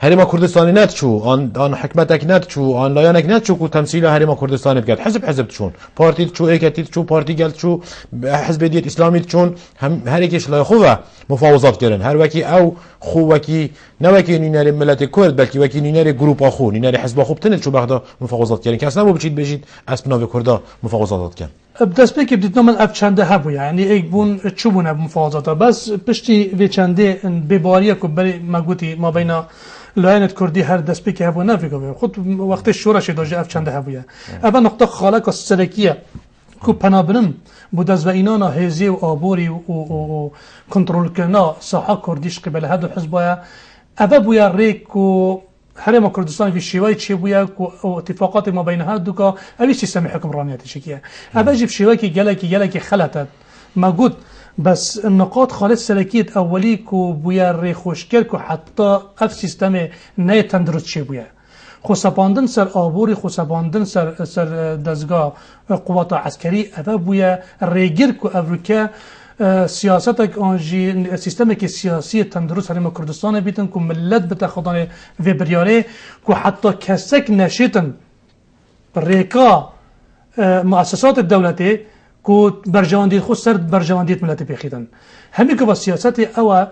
Speaker 1: هرما كردستاني نتشو آن حكمتك نتشو آن لايانك نتشو كو تمثيل هرما كردستاني بقد حزب تشون بارتي تشو ايكتي تشو بارتي قال تشو حزب ديت اسلامي تشون هم هر يكيش لا خوه مفاوضات كرن هر وكي او خو وكي نوكي نيناري ملت كرد بلكي وكي نيناري جروب اخو نيناري حزب اخو بتنل شو بغدا مفاوضات كرن كاس نبو بچيت بجيت اسبنا كردا مفاوضات كان
Speaker 2: دست به که بدید نمن اب چنده هبو یعنی ایک بون چوبون اب مفاوضات بس پشتی وی چنده بباریه که برای مگوتی ما بین لاینت کردی هر دست به که هبو نفیگه خود وقت شورش داجه اب چنده هبویه اول نقطه خاله که سرکیه که پنابنم بود از و اینانا هزی و آبوری و کنترل کنا ساحه کردیش قبل هدو حزبایه اول بویا ریک و حرم کردستان في شیوای چی بویا و اتفاقات ما بین هر دوکا اوی سیستم حکمرانیتی شکیه اوی جب شیوای که گلکی خلطت ما گود بس النقاط خالص سلكيت اولي كو بويا ري خوشكر كو حتى اف سيستم نه تندرست چی بویا خصباندن سر آبوری خصباندن سر دزگاه قوات عسکری اوی بویا ریگر کو افریقا سیاستك آنجی سیستمی که سیاسی تندرست حرم کردستان بیتن که ملت بتخدان و بریاره که حتی کسک نشیتن ریکا مؤسسات الدولتی که برجواندید خود سر برجواندید ملت بخیدن همین که با سیاست او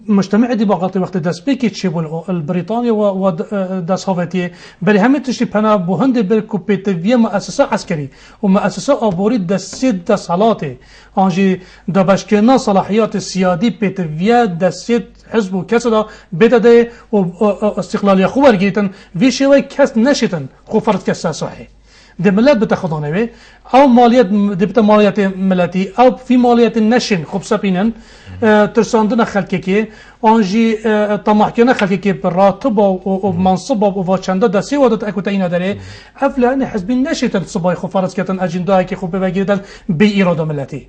Speaker 2: مجتمع ديمقراطي وقت دسبيكي تشيبو البريطانيا وداس هوفيتي بل هم تشي بنا بوهند بالكوبيتيفيا مؤسسه عسكري ومؤسسه ابوري دسيد دسالاتي انجي دبشكنا صلاحيات السيادي بيتيفيا دسيد حزب كسدا بدده واستقلاليه خو ورگيتن في شوي كاس نشتن خو فرض كاس صحي دي ملت بتاخذونه او ماليات دبت ماليات ملتي او في ماليات النشن خبصه بينن ترساندنا خلكي انجي طمعكنا خلكي بالراتب ومنصب وفاشنده دسي ودت اكوتينا داري افلان حزب النشط الصباي خفارس كتن اجندا كي خو بوجدل باراده ملتي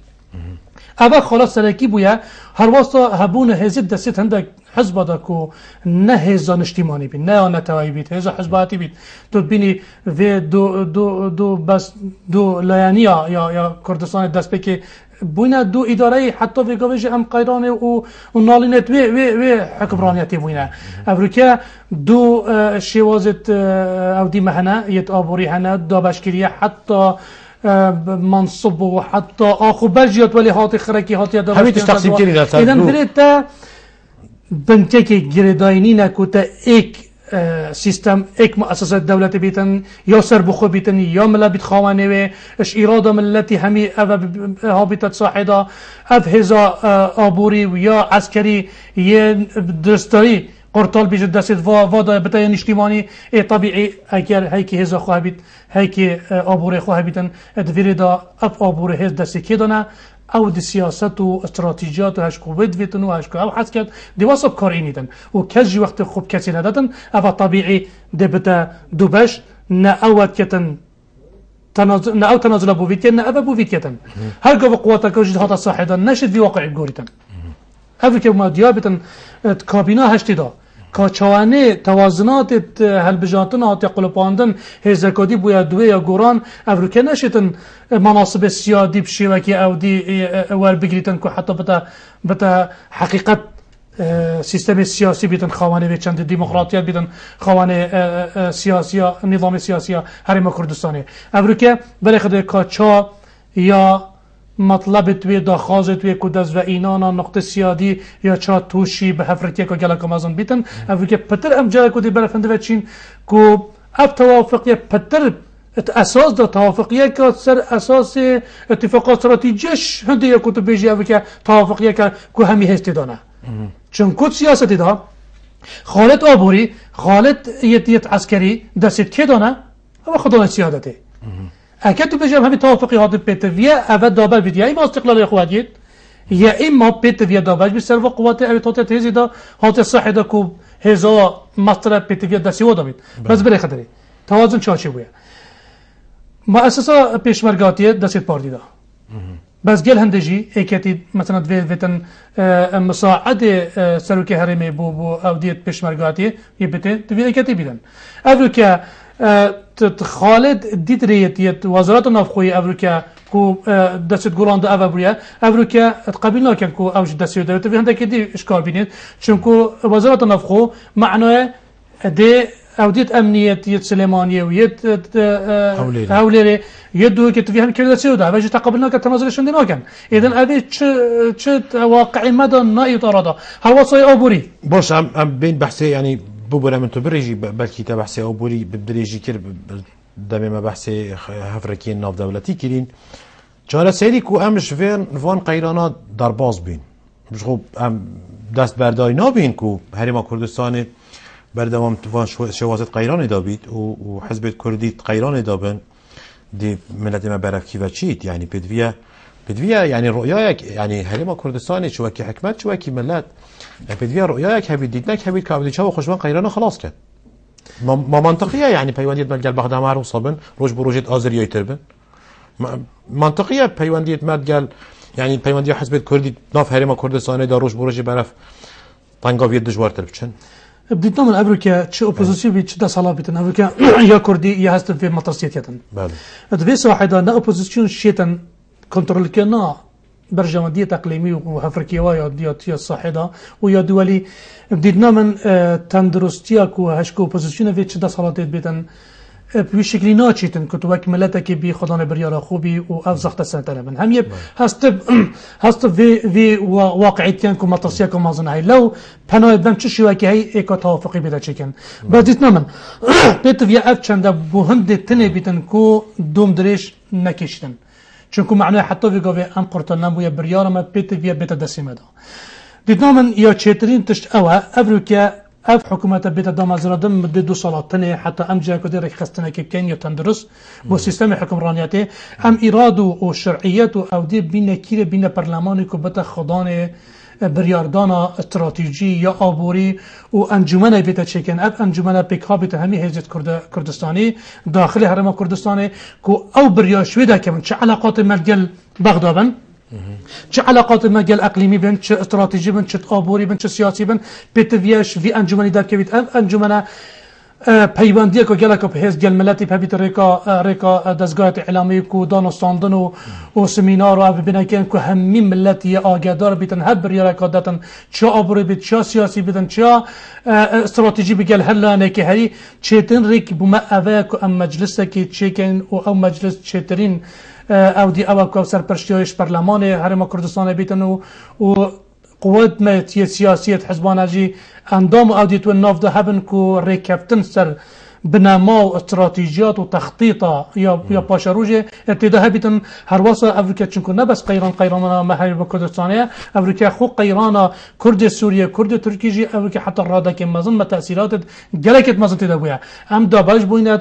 Speaker 2: اول خلاص سرکی بویا هر واسطه هبون هزید دستت هندک حزب داکو نه هزان اجتماعی بید نه نتوایی بید هزا حزباتی بید تو بینی و دو بس دو لایانیا یا کردستان دست بکی بوینا دو اداره حتی في قبل ام قيران و نالينت و حكمرانيتي بوينا افريقيا دو شوازت او دي مهنا يت ابوري هنا دو بشكريه حتى منصب و حتی آخو برجیات ولی هاتی خرکی هاتی داشت
Speaker 1: همین تقسیم کنید
Speaker 2: ایدن برید بنته که گرداینی نکوتا ایک سیستم ایک مؤسسات دولت بیتن یا سربخو بیتن یا ملا بیت خوانه و اش اراده ملتی همی ها بیتت صاحدا اف هزا آبوری و یا عسکری یه درستایی قرطال بیجد دستید و دا بتاین اجتماعی طبیعی اگر هیکی هزا خواه بیت هیکی آبوری خواه بیتن ادویری دا اف آبوری هز دستی که دانه او دی سیاست و استراتیجیات و هشکو بدویتن و هشکو او حس کرد دی واسب کار اینیدن و کجی وقت خوب کسی ندادن او طبیعی دی بتا دوبش نه اوت کتن نه او تنازل بوفيت كان أبا بوفيت كتن هل قوة قوات كوجد هذا صاحدا نشد في واقع جوريتن أفريقيا ما ديابتن كابينا هشتدا كاشوانه توازنات هالبجاتنا تقلباندن هزكادي بويا دويا جوران أفريقيا نشتن مناصب السيادي بشيوكي أو دي والبجريتن كو حتى بتا حقيقة سیستم سیاسی بیتن خوانه به چند دموکراتیت بیتن خوانه سیاسی نظام سیاسی حریم کردستانی امریکا برای خود کاچا یا مطلب توی داخاز توی کدز و اینانا نقطه سیادی یا چا توشی به هفرتیه که گلک آمازون بیتن امریکا پتر ام جای کدی برفنده و چین کو اب توافقیه پتر اساس دا توافقیه که سر اساس اتفاق استراتیجیش هنده یا کتو بیجی امریکا توافقیه که همی هستی دانه چون کد سیاستی دا خالد آبوری خالد یت عسکری دستید که دانه اما خدانه سیادته اکه تو بجم همین توافقی هات پیتویه اول دابل بید یا اما استقلال خودید یا اما پیتویه دابل بید سر و قوات اوی توتت هزی دا هات صحی دا که هزا مستر پیتویه دستی و دامید بس بره خدری توازن چاچی بویه مؤسسه پیشمرگاتیه دستید پاردی دا بس گل هندجی اکتی مثلا دویتن مساعد سروکی هرمی بو اودیت پیشمرگاتی یبته دوی اکتی بیدن افریقا خالد دید ریتیت وزارت نافخوی افریقا کو دست گولاند افریقا افریقا قبیل نکن کو اوج دستی دارد دوی هندکی دی اشکال بینید چون کو وزارت نافخو معناه دی اودیت امنیت یت سلیمانیه و یت هولری يدو كتفي هم كذا سيودا باجي تقبلنا كتنازلشون دي ناكن اذا ابي تش واقعي مدى نايت اراده هل وصي اوبوري
Speaker 1: باش ام بين بحثي يعني بوبر من تبريجي بلكي تا بحثي اوبوري بدريجي كير دم ما بحثي هفركي ناف دولتي كيرين چاره سيري كو امش فان قيرانا درباز بين مش خب ام دست برداری نابین کو هریما کردستان بردوام وان شوازت قیران دابید و حزب کردی قیران دابن دي ملت ما برفكي وشيت يعني بدويا يعني رؤياك يعني هريما كردستاني شوكي حكمت شوكي ملت بدويا رؤياك هبي ديتناك هبي كابدي شو خوشبان قيران خلاص كان ما منطقيه يعني بيوانديت مال قال بغدا معروف صبن روج بروجيت ازريا يتربن منطقيه بيوانديت مال قال يعني بيواندي حزب الكردي ناف هريما كردستاني دا روج بروجي برف طنقا في دجوار تربچن
Speaker 2: بديت من أمريكا تش أوبوزيسيون بيتش دا صلابيتن أمريكا يا كردي يا هست في مطرسيتيتن.
Speaker 1: بله.
Speaker 2: أدبيس واحدة نا أوبوزيسيون شيتن كنترول كنا برجمادية إقليمية وأفريقيا ويا ديات يا صاحدة ويا دولي بديتنا من تندرستياك وهشكو أوبوزيسيون بيتش دا صلابيت بيتن بشكل ناچیتن که تو وقت ملت که بی خدانه بریار خوبی و افزخت سنتره من هم یه هست في واقعیتیان که متصیا که مازن هی لو پناه دم چه شوی که هی ایکا توافقی بیده چکن بعدیت نمن بیت ویا اف چنده بو هند تنه بیتن که دوم درش نکشتن چون که معنی حتی وی گاوی ام قرطان نمویا بریار ما بیت ویا بیت دسیمه دا دیت نمن یا چهترین تشت اوه افریقا اف حکومت بیت دام زردم مدت 2 سال تنه حتی ام جا کدی رک خستنه که کن یا تندرس با سیستم حکمرانیتی ام ایراد و شرعیت و اودی بین کیر بین پارلمانی که بت خدان بریاردان استراتژی یا آبوری و انجمن بیت چکن اف انجمن پیکا بیت همی حزب کردستانی داخل حرم کردستانی که او بریاشوی ده که من چه علاقات مدل بغدادن چه علاقات مجال اقلیمی بین چه استراتژی بین چه آبوری بین چه سیاسی بین پیتویش وی انجمنی در که بیت انجمن پیوندی که گله که بهز گل ملتی ببیت ریکا دستگاه اعلامی کو دانستاندن و سمینار و اف بینکن که همین ملتی آگادار بیتن هر بریار کادتن چه آبوری بیت چه سیاسی بیتن چه استراتژی بگل هلانه که هری چهتن ریک بوم اوه که ام مجلس که چکن و او مجلس چهترین او دی او کو سرپرستیش پارلمان هرم کردستان بیتن و قوت مت سیاسیت حزبان جی اندام او دی تو ناف ده هبن کو ریکفتن سر بنما و استراتيجيات وتخطيطها يا باشروجه ابتداء بيتن هرواسا افريقيا چونكو نبس قيرانا محارب كردستانيه افريقيا خو قيرانا كرد سوريا كرد تركي جي افريقيا حتى الرادا كي مازن تاثيرات جلكت مازن تدويا ام داباج بوينه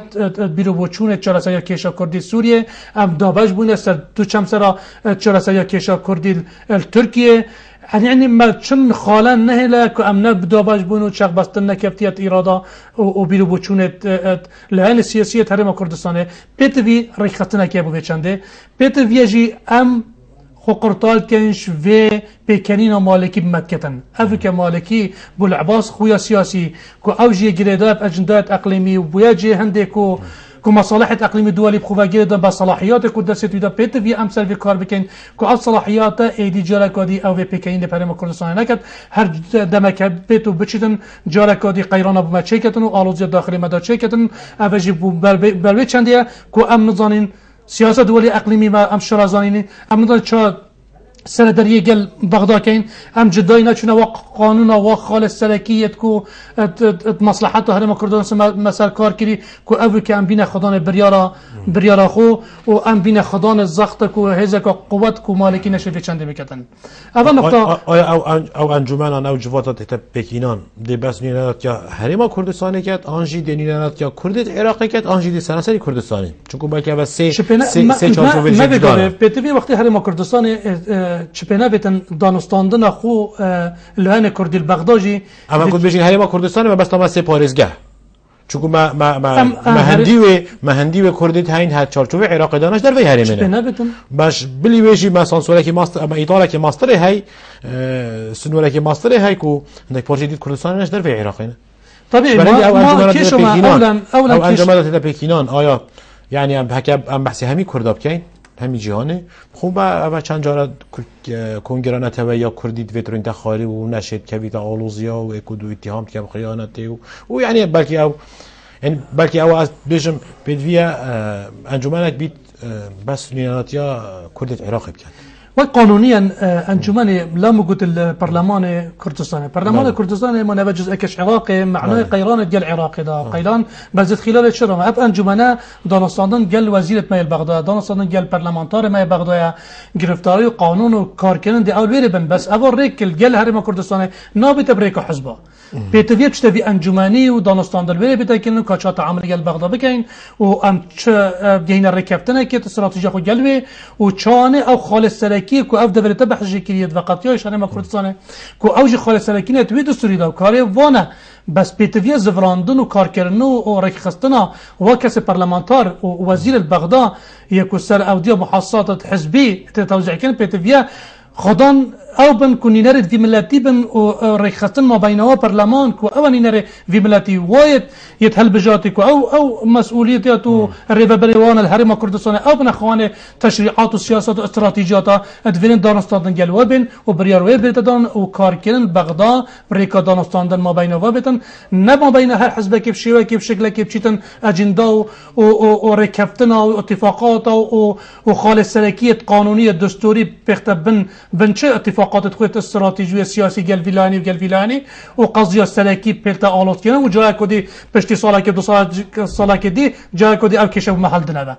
Speaker 2: بيرو بوچون چرسايا كيشا كردي سوريا ام داباج بوينه سر تو چمسرا چرسايا كيشا كردي تركيا يعني ما چن خالا نهلا که امنا بداباج بونو چق بستن نکفتیت ایرادا و بیرو بوچونت لعن سیاسیت هرم کردستانه پیتوی ریختنا که بو چنده پیتوی جی ام خو قرطال کنش و پیکنین مالکی بمکتن افریقا مالکی بالعباس خویا سیاسی کو اوجی گریدات اجندات اقلیمی و بویاجی هنده کو مصالح اقليمي دولي بخوفا جدا بصلاحيات كو دست ويدا بيت في امثال في كار بكين كو الصلاحيات ايدي جاركودي او في بكين دي بريم كردستان نكت هر دمك بيتو بچتن جاركودي قيرانا بما تشيكتن و الوزير داخلي مدا تشيكتن افجي بلوي چنديه كو ام نظانين سياسه دولي اقليمي ما ام شرازانين ام نظان چا سر دریه گل بغداد کین ام جدای نچونه و قانون و خالص سلکیت کو مصلحت هرم کردستان مثلا کار کردی کو او که ام بین خدان بریارا خو و ام بین خدان زخت کو هزا کو قوت کو مالکی نشه چند میکتن اول نقطه
Speaker 1: او انجمن او جواتات تا پکینان دی بس نینات که هرم کردستان کت آنجی دینینات که کرد عراق کت آنجی دی سراسری کردستانی چون کو باکی اول سه چهار ویژگی داره
Speaker 2: پتوی وقتی هرم کردستان چپنا بیتن دانستاندن خو لهن کردی بغدادی
Speaker 1: اما کد بشین هرم کردستان و بس تا سه پارزگاه چون مهندی و کردی تاین هر چارچوب عراق دانش در وی هرمه باش بلی ویجی مثلا سوره که ماستر اما ایطاله که ماستر هی سنوره که ماستر هی کو عندك پارچه دید کردستانش در وی عراق نه
Speaker 2: طبیعی ما کیشو ما اولا
Speaker 1: انجمنات تا پکینان آیا یعنی هم بحثی همی کرداب کین همین جهانه خوب و چند جا کنگرانه تا یا کردید ویترین تخاری و نشد که ویتا آلوزیا و اکودو اتهام که خیانته و یعنی بلکه او از بیشم بدویا انجمنک بیت بس نیناتیا کردت عراق بکن
Speaker 2: وقانونيا انجمن لا موجود البرلمان كردستان برلمان كردستان ما نبى جزء كش عراقي معناه قيران ديال العراق ده قيران بزت خلال الشرم اب انجمنه دانستاندن ديال وزيره مال بغداد دانستاندن ديال برلمانتار مال بغداد گرفتاری قانون و کارکردن دی اول بن بس اول ریکل ديال هرم كردستان نابت بريك حزبه بيتوی بشتوی انجمنی و دانستاندن بره بتاكن کاچات عمل ديال بغداد بكين و ام جهين ركبتنا كي استراتيجيه خو جلوي و چانه او خالص کی کو اف دولت بحث کریت وقتی های شرم کردستان کو اوج خالص سلکینت وی دستوری دا کاری وانه بس پیتوی زفراندن و کارکردن و رکخستنا و کس پارلمانتار و وزیر بغداد یکو سر اودی محاصات حزبی توزیع کن پیتوی خدان او بن كونينر في ملاتي بن وريختن ما بينها برلمان كو او نينر في ملاتي وايد يتهل بجاتك او مسؤوليته الربابريوان الهرم كردستان او بن اخوان تشريعات وسياسات واستراتيجيات ادفين دانستان جل وبن وبريار وبرتدان وكاركن بغداد بريكا دانستان ما بينها وبتن ما بين هر حزب كيف شيوه كيف شكله كيف شيتن اجندا وركفتنا واتفاقات وخالص سلكيه قانونيه دستوري بختبن بنش اتفاقات خوت استراتيجيه سياسي قال فيلاني وقضيه سلكي بيلتا اولوت كان وجاي كودي بشتي صالك دو صالك دي جاي كودي او كشف محل دنا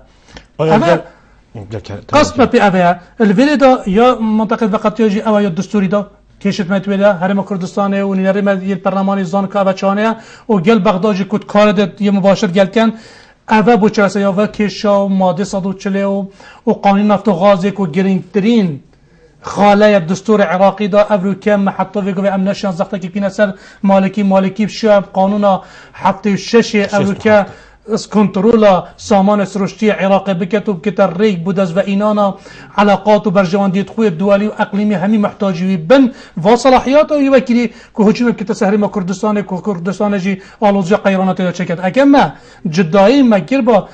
Speaker 2: قسم بي ابا الفيلدا يا منطقه فقط يجي او يا الدستوري دا كيشت متويدا هرم كردستان ونيرم البرلمان زانكا بچانه وقال بغداد كنت كارد يا مباشر قال كان اوا بوچاسه یا و کشا ماده 140 و قانون نفت و غاز کو گرینگترین خاله دستور عراقی دا افریقا محطه ویگو و امنشان زخته که بینه سر مالکی بشه قانون 76 افریقا از کنترل سامان سرشتی عراق بکت و بکت ریک بودز و اینانا علاقات و برجواندیت خوی دوالی و اقلیمی همی محتاجی بن و صلاحیات و یوکیلی که هجوم بکت سهریم کردستان جی آلوزی قیرانات دا چکت اکم جدایی مگر با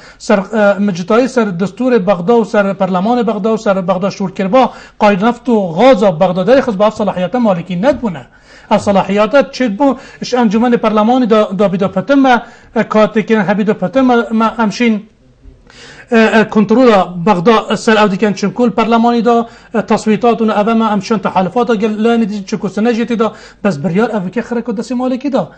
Speaker 2: جدایی سر دستور بغداد و سر پرلمان بغداد و سر بغداد شور کربا قاید نفت و غاز بغداد خز با صلاحیات مالکی ندبونه الصلاحيات تشبو اش انجمن برلماني دا بيدا بتم كاتكين هبيدا بتم ما امشين کنترل بغداد سر او دیکن چون کل پارلمانی دا تصویتات و اوه ما امشان تحالفات لانی دی چکو سنجیتی دا بس بریار او که خرکو دست مالکی دا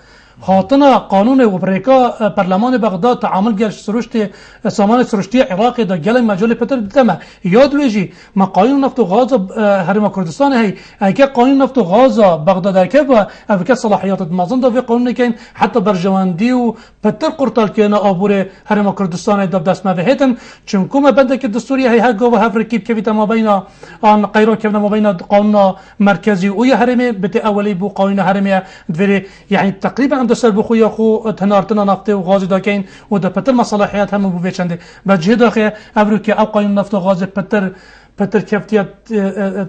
Speaker 2: هاتنا قانون و بريكا برلمان بغداد تعامل جل سرشتي سامان سرشتي عراقي دا جل مجال بتر دما ياد ويجي ما قانون نفط وغاز هرم كردستان هي اكا قانون نفط وغاز بغداد كبا افكا صلاحيات مازن دا في قانون كاين حتى برجواندي و بتر قرطال كينا ابور هرم كردستان دا دست ما بهتن چونكو ما بدك الدستوري هي هاجو وهفركيب كيف ما بين ان قيرو كيف ما بين قانون مركزي ويا هرمي بت اولي بو قانون هرمي يعني تقريبا دستور بخويا خو تنارتنا نفط وغاز دا كاين ودا بتر مصالحيات هم بو بيچنده بجهد اخي ابروكي او قانون نفط وغاز بتر كفتيات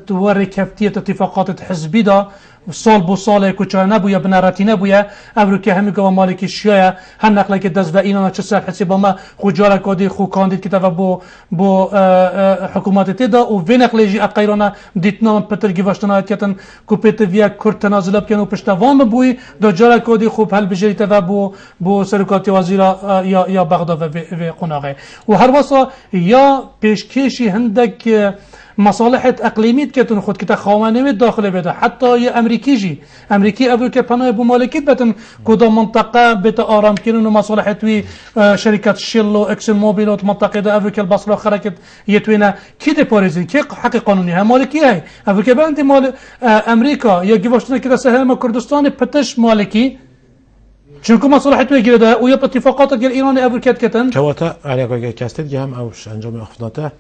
Speaker 2: توري كفتيات اتفاقات حزبي دا سال بو سال کوچا نبویا بنراتی نبویا ابرو که همه گوا مالکی شیعه هم نقله که دست و اینا چه صرف حسی با ما خوجارا کادی خو کاندید که تفا بو حکومت تیدا و وی نقله جی اقیرانا دیتنا پتر گیواشتنا کتن کو پیت ویا کرد تنازلاب کنو پشتوام بوی دو جارا کادی خوب حل بجری تفا بو سرکاتی وزیرا یا بغداد و قناغه و هر واسا یا پیشکشی هندک مصالح اقلیمیت که تون خود که تخوانه داخل بده حتی یه امریکی ابرو که پناه بو مالکیت بتن کدا منطقه بت آرام کنن و مصالح توی شرکت شل و اکسن موبیل و منطقه ده ابرو که البصره خرکت یتوینا کی ده پاریزی کی حق قانونی هم مالکی هی ابرو که بند مال امریکا یا گوشتن که سهم کردستان پتش مالکی چونکو مصالح توی گیره و یا اتفاقات گل ایران ابرو کتن
Speaker 1: کواتا علی کاستید هم اوش انجام اخفناته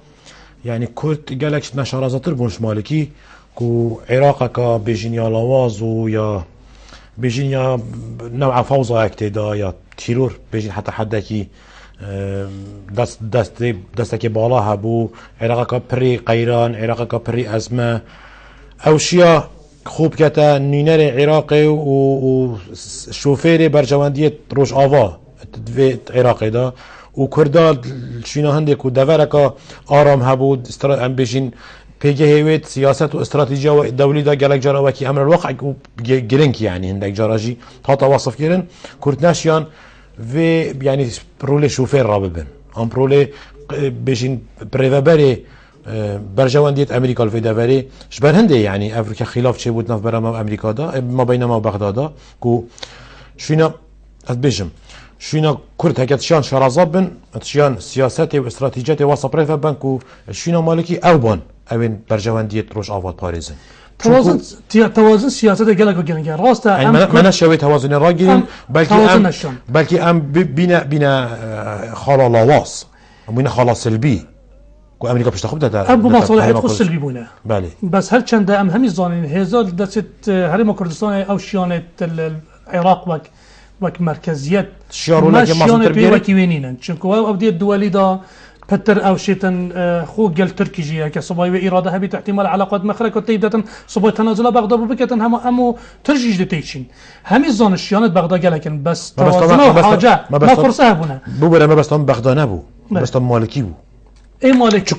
Speaker 1: يعني كرت جالك نشرازاتر بونش مالكي كو عراقك بيجينيا لواز ويا بيجينيا نوع فوضى اكتدا يا تيرور بيجين حتى حدكي دستك بالاها بو عراقك بري قيران عراقك بري ازمه او شيا خوب كتا نينر عراقي وشوفيري برجواندية روش آوا عراقي دا و کردا شینا هندک و دورکا آرام هبود ام بيجين پیگه هیوید سیاست و استراتژی و دولی دا گلک جارا وکی امر الواقع گرنک يعني هندک جاراجی تا وصف کردن کردناشیان و يعني رول شوفیر را ببن ام رول بيجين پریوبری برجواندیت امریکا الفی دوری شبر هنده يعني افریقا خلاف چه بود نف برام امریکا دا ما بین ما بغداد کو شینا از بیجم شينا كرت هكذا شان شرازابن شان سياساتي واستراتيجياتي وصبري فبنكو شينا مالكي اوبان اوين برجواندية روش آواد باريزن
Speaker 2: توازن سياسات جالك وجنجا راستا
Speaker 1: يعني ما نشوي توازن الراجل بلكي ام بينا خالا لاواص بينا خالا سلبي كو امريكا باش تاخذ هذا
Speaker 2: ابو مصالح تخص سلبي بونا
Speaker 1: بالي
Speaker 2: بس هل كان دا ام هم الظانين هزال دست هرم كردستان او شيانه العراق وك مركزيات
Speaker 1: شيارو لك ما
Speaker 2: تربيه وكي وينين چونكو او دي الدولي دا بتر او شيتن خو جل تركي جي كصباي اراده هبي احتمال علاقات مخرك وتيبدتن صباي تنازل بغداد بكتن هم امو ترجيج دتيشين هم الزون الشيانات بغداد لكن بس توازن حاجه ما فرصه هنا
Speaker 1: بو ما بس بغداد نبو بس مالكي بو
Speaker 2: اي مالك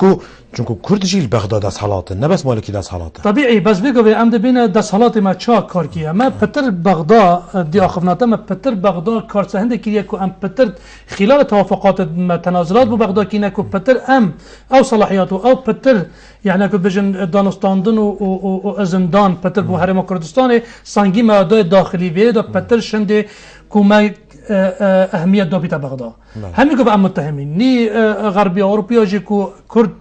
Speaker 1: چونكو كرد جيل بغداد از حالات نه بس مالكي داس حالات
Speaker 2: طبيعي بس بيگو ام بين داس حالات ما چا کار کیه ما پتر بغداد دي اخفناته ما پتر بغداد کار سهند کیه کو ام پتر خلال توافقات تنازلات بو بغداد کینه کو پتر ام او صلاحيات او پتر يعني كو بجن دانستاندن و زندان پتر بو هرم كردستان سانگی مادای داخلی وی دا پتر شنده کو ما اهمیت دا بیتا بغداد همین گفت متهمین نی غربی اوروپیا جی کو کرد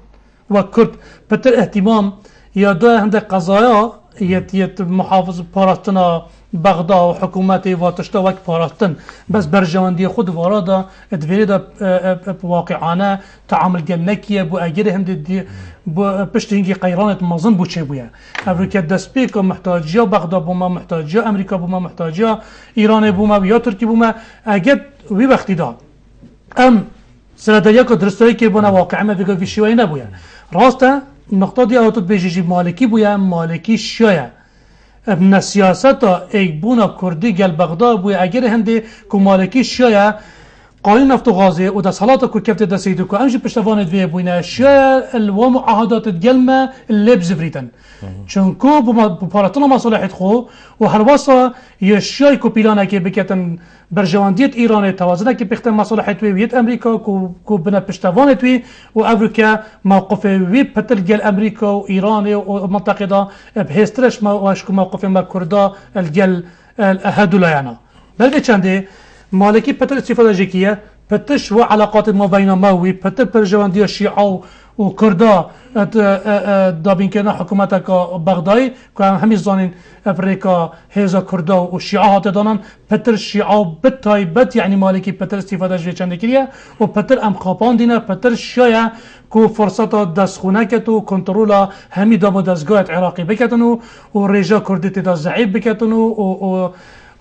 Speaker 2: و کرد پتر اهتمام یا دا هنده قضایا یت محافظ پاراستنا بغداد و حکومتی و تشتا وک پاراستن بس برجواندی خود ورادا ادویری دا واقعانه تعامل گل نکیه بو اگره هنده دی پشت هنگی قیرانت مازن بو چه بویا افریقا دسپیک و محتاجیا بغداد بوما محتاجیا امریکا بوما محتاجیا ایران بوما یا ترکی بوما اگه وی وقتی دا ام سردیا که درستایی که بونا واقعا ما بگو فی شوی نبویا راسته نقطه دی آتوت بیجی مالکی بویا مالکی شویا ابن سیاستا ایک بونا کردی گل بغداد بویا اگر هنده که مالکی شویا قانون نفط و غازه و دستحالات کو کفت دسیدو کو امجی پشتوانه دوی بوینه شاید الوا معاهدات الجلمه اللي بزفريتن چونکو بپارتنا مصالحت خو و هر واسه یشای کو پیلانه که بکتن برجواندیت ایران توازنه که پخت مصالحت ویت امریکا کو بنا پشتوانه توی و امریکا موقف وی پتل گل امریکا و ایران و منطقه دا بهسترش موقف ما کردا الجل هدولا يعني بلکه چنده مالکی پتر استفاده جکیه پتش و علاقات ما بین ما و پتر برجواندی شیعه و کردا دابین کردن حکومت کا بغدادی که همی زانین افریقا هزا کردا و شیعه هات دانن پتر شیعه بتایبت یعنی مالکی پتر استفاده جوی چنده کریه و پتر ام خاپان دینه پتر شیعه که فرصت دستخونه کت و کنترل همی دام و دستگاه عراقی بکتن و رجا کردی تدا ضعیف بکتن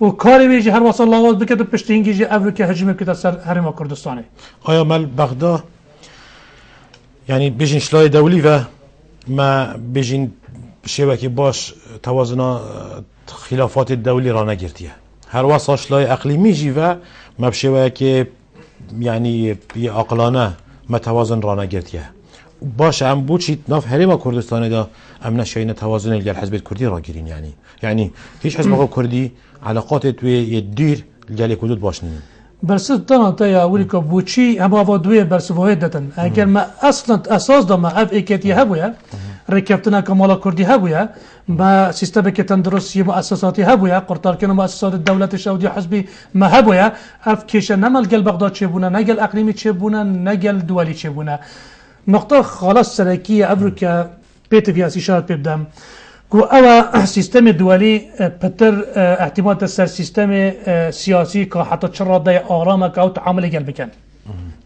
Speaker 2: و کاری ویجی هر واسه لاواز بکت و پشتینگی جی امریکا هجوم بکت سر حرم کردستانه.
Speaker 1: آیا مال بغداد يعني بيجين شلاي دولي و ما بيجين شبكة باش توازن خلافات الدولي رانا جرتيه هر واسه شلاي اقليمي جي و ما بشبكة يعني عقلانه ما توازن رانا جرتيه باش عم بوشي ناف حرم كردستان دا امنا شاين توازن الجال حزب الكردي راجرين يعني هيش حزب كردي علاقات توي يدير الجال كردود باشنين
Speaker 2: برسه تنها تايا وليكا بوشي هم افادوية برسه وهدتن اگر ما اصلا اساس دا ما اف ايكتي هبويا ركبتنا كمالا كردي هبويا ما سيستم كتن درس مؤسساتي هبويا قرطار كانوا مؤسسات الدولة السعودية حزبي ما هبويا اف كيشا نمال قل بغداد تشيبونا نقل اقليمي تشيبونا نقل دولي تشيبونا نقطة خلاص سركية افريكا بيت فيها سيشارات بيبدام كو أوا سيستم دولي بتر اعتماد السر سيستم سياسي كا حتى تشرد داي آرامك أو تعامل قلبكن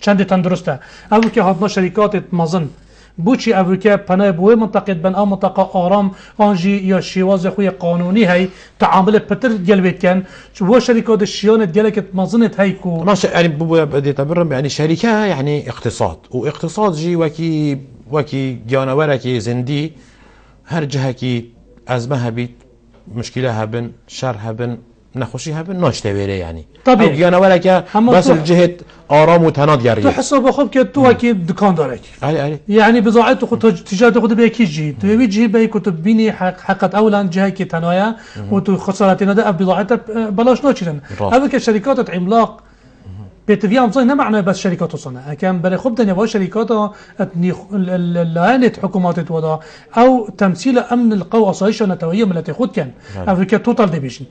Speaker 2: چند تندرسته أفريقيا هاتنا شركات مازن بوشي أفريقيا بنا بوي منطقة بن أو منطقة آرام آنجي يا شواز خوي قانوني هاي تعامل بتر قلبت كان هو شركات الشيانة ديالك مازنت هاي كو
Speaker 1: ماشي يعني بدي تعبرهم يعني شركة يعني اقتصاد واقتصاد جي وكي جانورة كي زندي هر جهة كي أزمة هبيت مشكلة هبن شر هبن نخوشي هبن ناشته بيره يعني
Speaker 2: طبيعي
Speaker 1: يعني ولا كا بس الجهة آرام وتناد جارية
Speaker 2: تو حساب خب که تو اکی دکان دارک
Speaker 1: علي
Speaker 2: يعني بضاعت خود تجارت خود به کی جی تو ویجی به کتب بینی حقیقت اولا جهه کی تنایا و تو خسارت نده بضاعت بلاش ناچیدن اول که شرکات عملاق بيتفيا مصين معنى بس شركات وصنع كان بري خب دنيا شركات لانت حكومات وضع او تمثيل امن القوى صايشه نتويه من التي خد كان افريكا توتال ديفيجن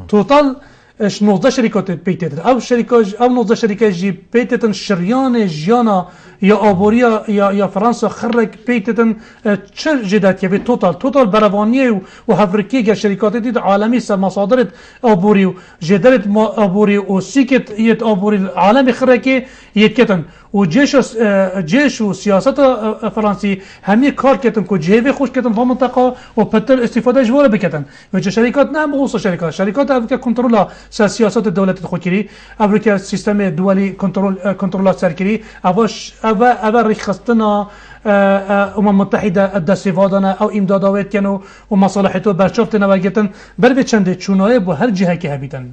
Speaker 2: توتال اش نوضه شركات بيتت او شركات او نوضه شركات جي بيتت شريان جيانا يا ابوريا يا فرنسا خرج بيتتن تشر جدات يبي توتال برافانيه وهافريكي شركات دي عالمي مصادر ابوري جدرت ابوري وسيكت يت ابوري عالمي خرج يتكتن وجيش وسياسات فرنسي همي كار كتن كو جيفي خوش كتن في منطقه وبتر استفاده جوره بكتن وجه شركات نعم غوصه شركات افريكا كنترول سياسات الدوله الخوكري افريكا سيستم دولي كنترول سركري افاش افا رخصتنا متحده الدستفادنا او امدادات كانوا ومصالحته برشافتنا وجتن بر چنده چونای بو هر جهه که هبیتن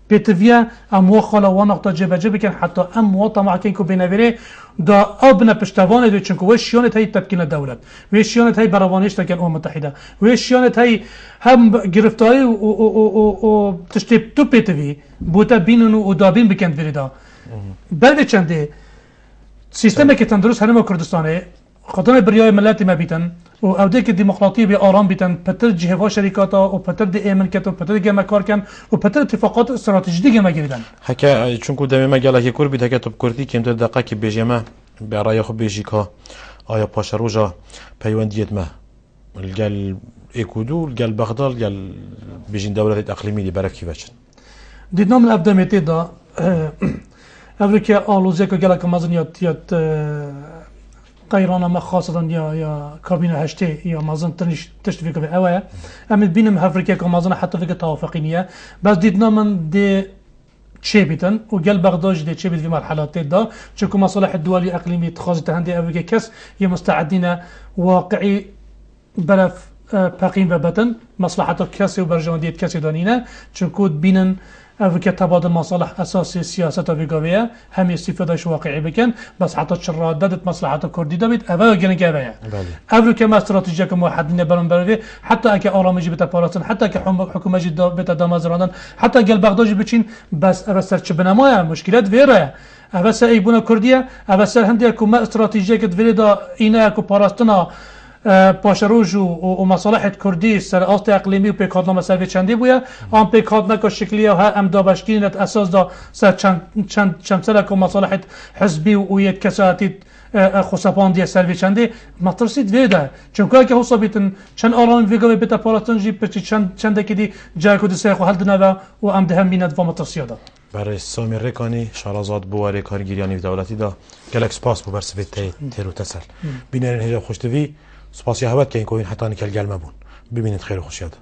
Speaker 2: بيتفيا امو خلا ونقطه جبه كان حتى امو طمع كينكو بينافيري دا ابنا بشتوانه دو چنكو وشيانت هي تبكين الدولة وشيانت هي برافانيش تكن امم متحده وشيانت هي هم گرفتاري و تشتي تو بيتفي بوتا بينن و دابين بكن فريدا بعد چنده سيستم که تندرس هرم كردستانه خاطر برياي ملاتي ما بيتن و اوديك الديمقراطيه بآرام بيتن بتر جهوا شركاتا و بتر دي امن كت و بتر جما كار كان و بتر اتفاقات استراتيجيه ما جريدن
Speaker 1: حكا چونكو دمي ما قال لك كور بيت كتب كردي كم دقه كي بيجما برای خو بيجيكا آیا پاشروجا پیوندیت ما الجال ايكودو الجال بغداد الجال بيجين دولة اقليمية دي بركي بچن
Speaker 2: دينا من ابداميتي دا افريكا الوزيك قالك مازنيات قيرانا ما خاصة يا كابينة هشتي يا مازن تشتفي في أوايا أمد بينهم أفريقيا كمازن حتى في توافقينية بس ديدنا من دي تشيبيتن وقال بغداد دي تشيبيت في مرحلات دا شكو مصالح الدول الإقليمية تخاصة هندي أفريقيا كاس هي مستعدين واقعي برف پقیم و بتن مصلحت کسی و برجاندیت کسی دانینه چون کود بینن او که تبادل مصالح اساسی سیاست و بگاویه هم استفادهش واقعی بکن بس حتی چرادت مصلحت کردی دابید او گنه گاویه او که ما استراتژی که موحدین برام بروی حتی اگه آرامجی بتا پاراتن حتی که حکومتی بتا دامازراندن حتی اگه بغدادی بچین بس او سر چه بنمایه مشکلات ویره او سر ایبونا کردیه او سر هندی که ما استراتژی که دویل دا اینه که پاراستنا پاشروج و مصالح کردی سر آست اقلیمی و پیکادنامه سروی چندی بوده آن پیکادنامه که شکلیه و هم دابشگینت اساس دا سر چند سره که مصالح حزبی و یک کساتی خصفاندی سروی چندی مطرسید ویده چون که حسابیتن چند آرام ویگوی بیتا پاراتنجی پرچی چنده که دی جای کدی سیخ و حل دنوه و هم ده هم بیند و مطرسیاده
Speaker 1: برای سامی رکانی شارازاد بواره کارگیریانی دولتی دا گلک سپاس بو برسویت تیرو تسل بینرین هجاب خوشتوی سپاسی هوت که این کوین حتی نکل گلمه بون ببینید خیر و خوشیاد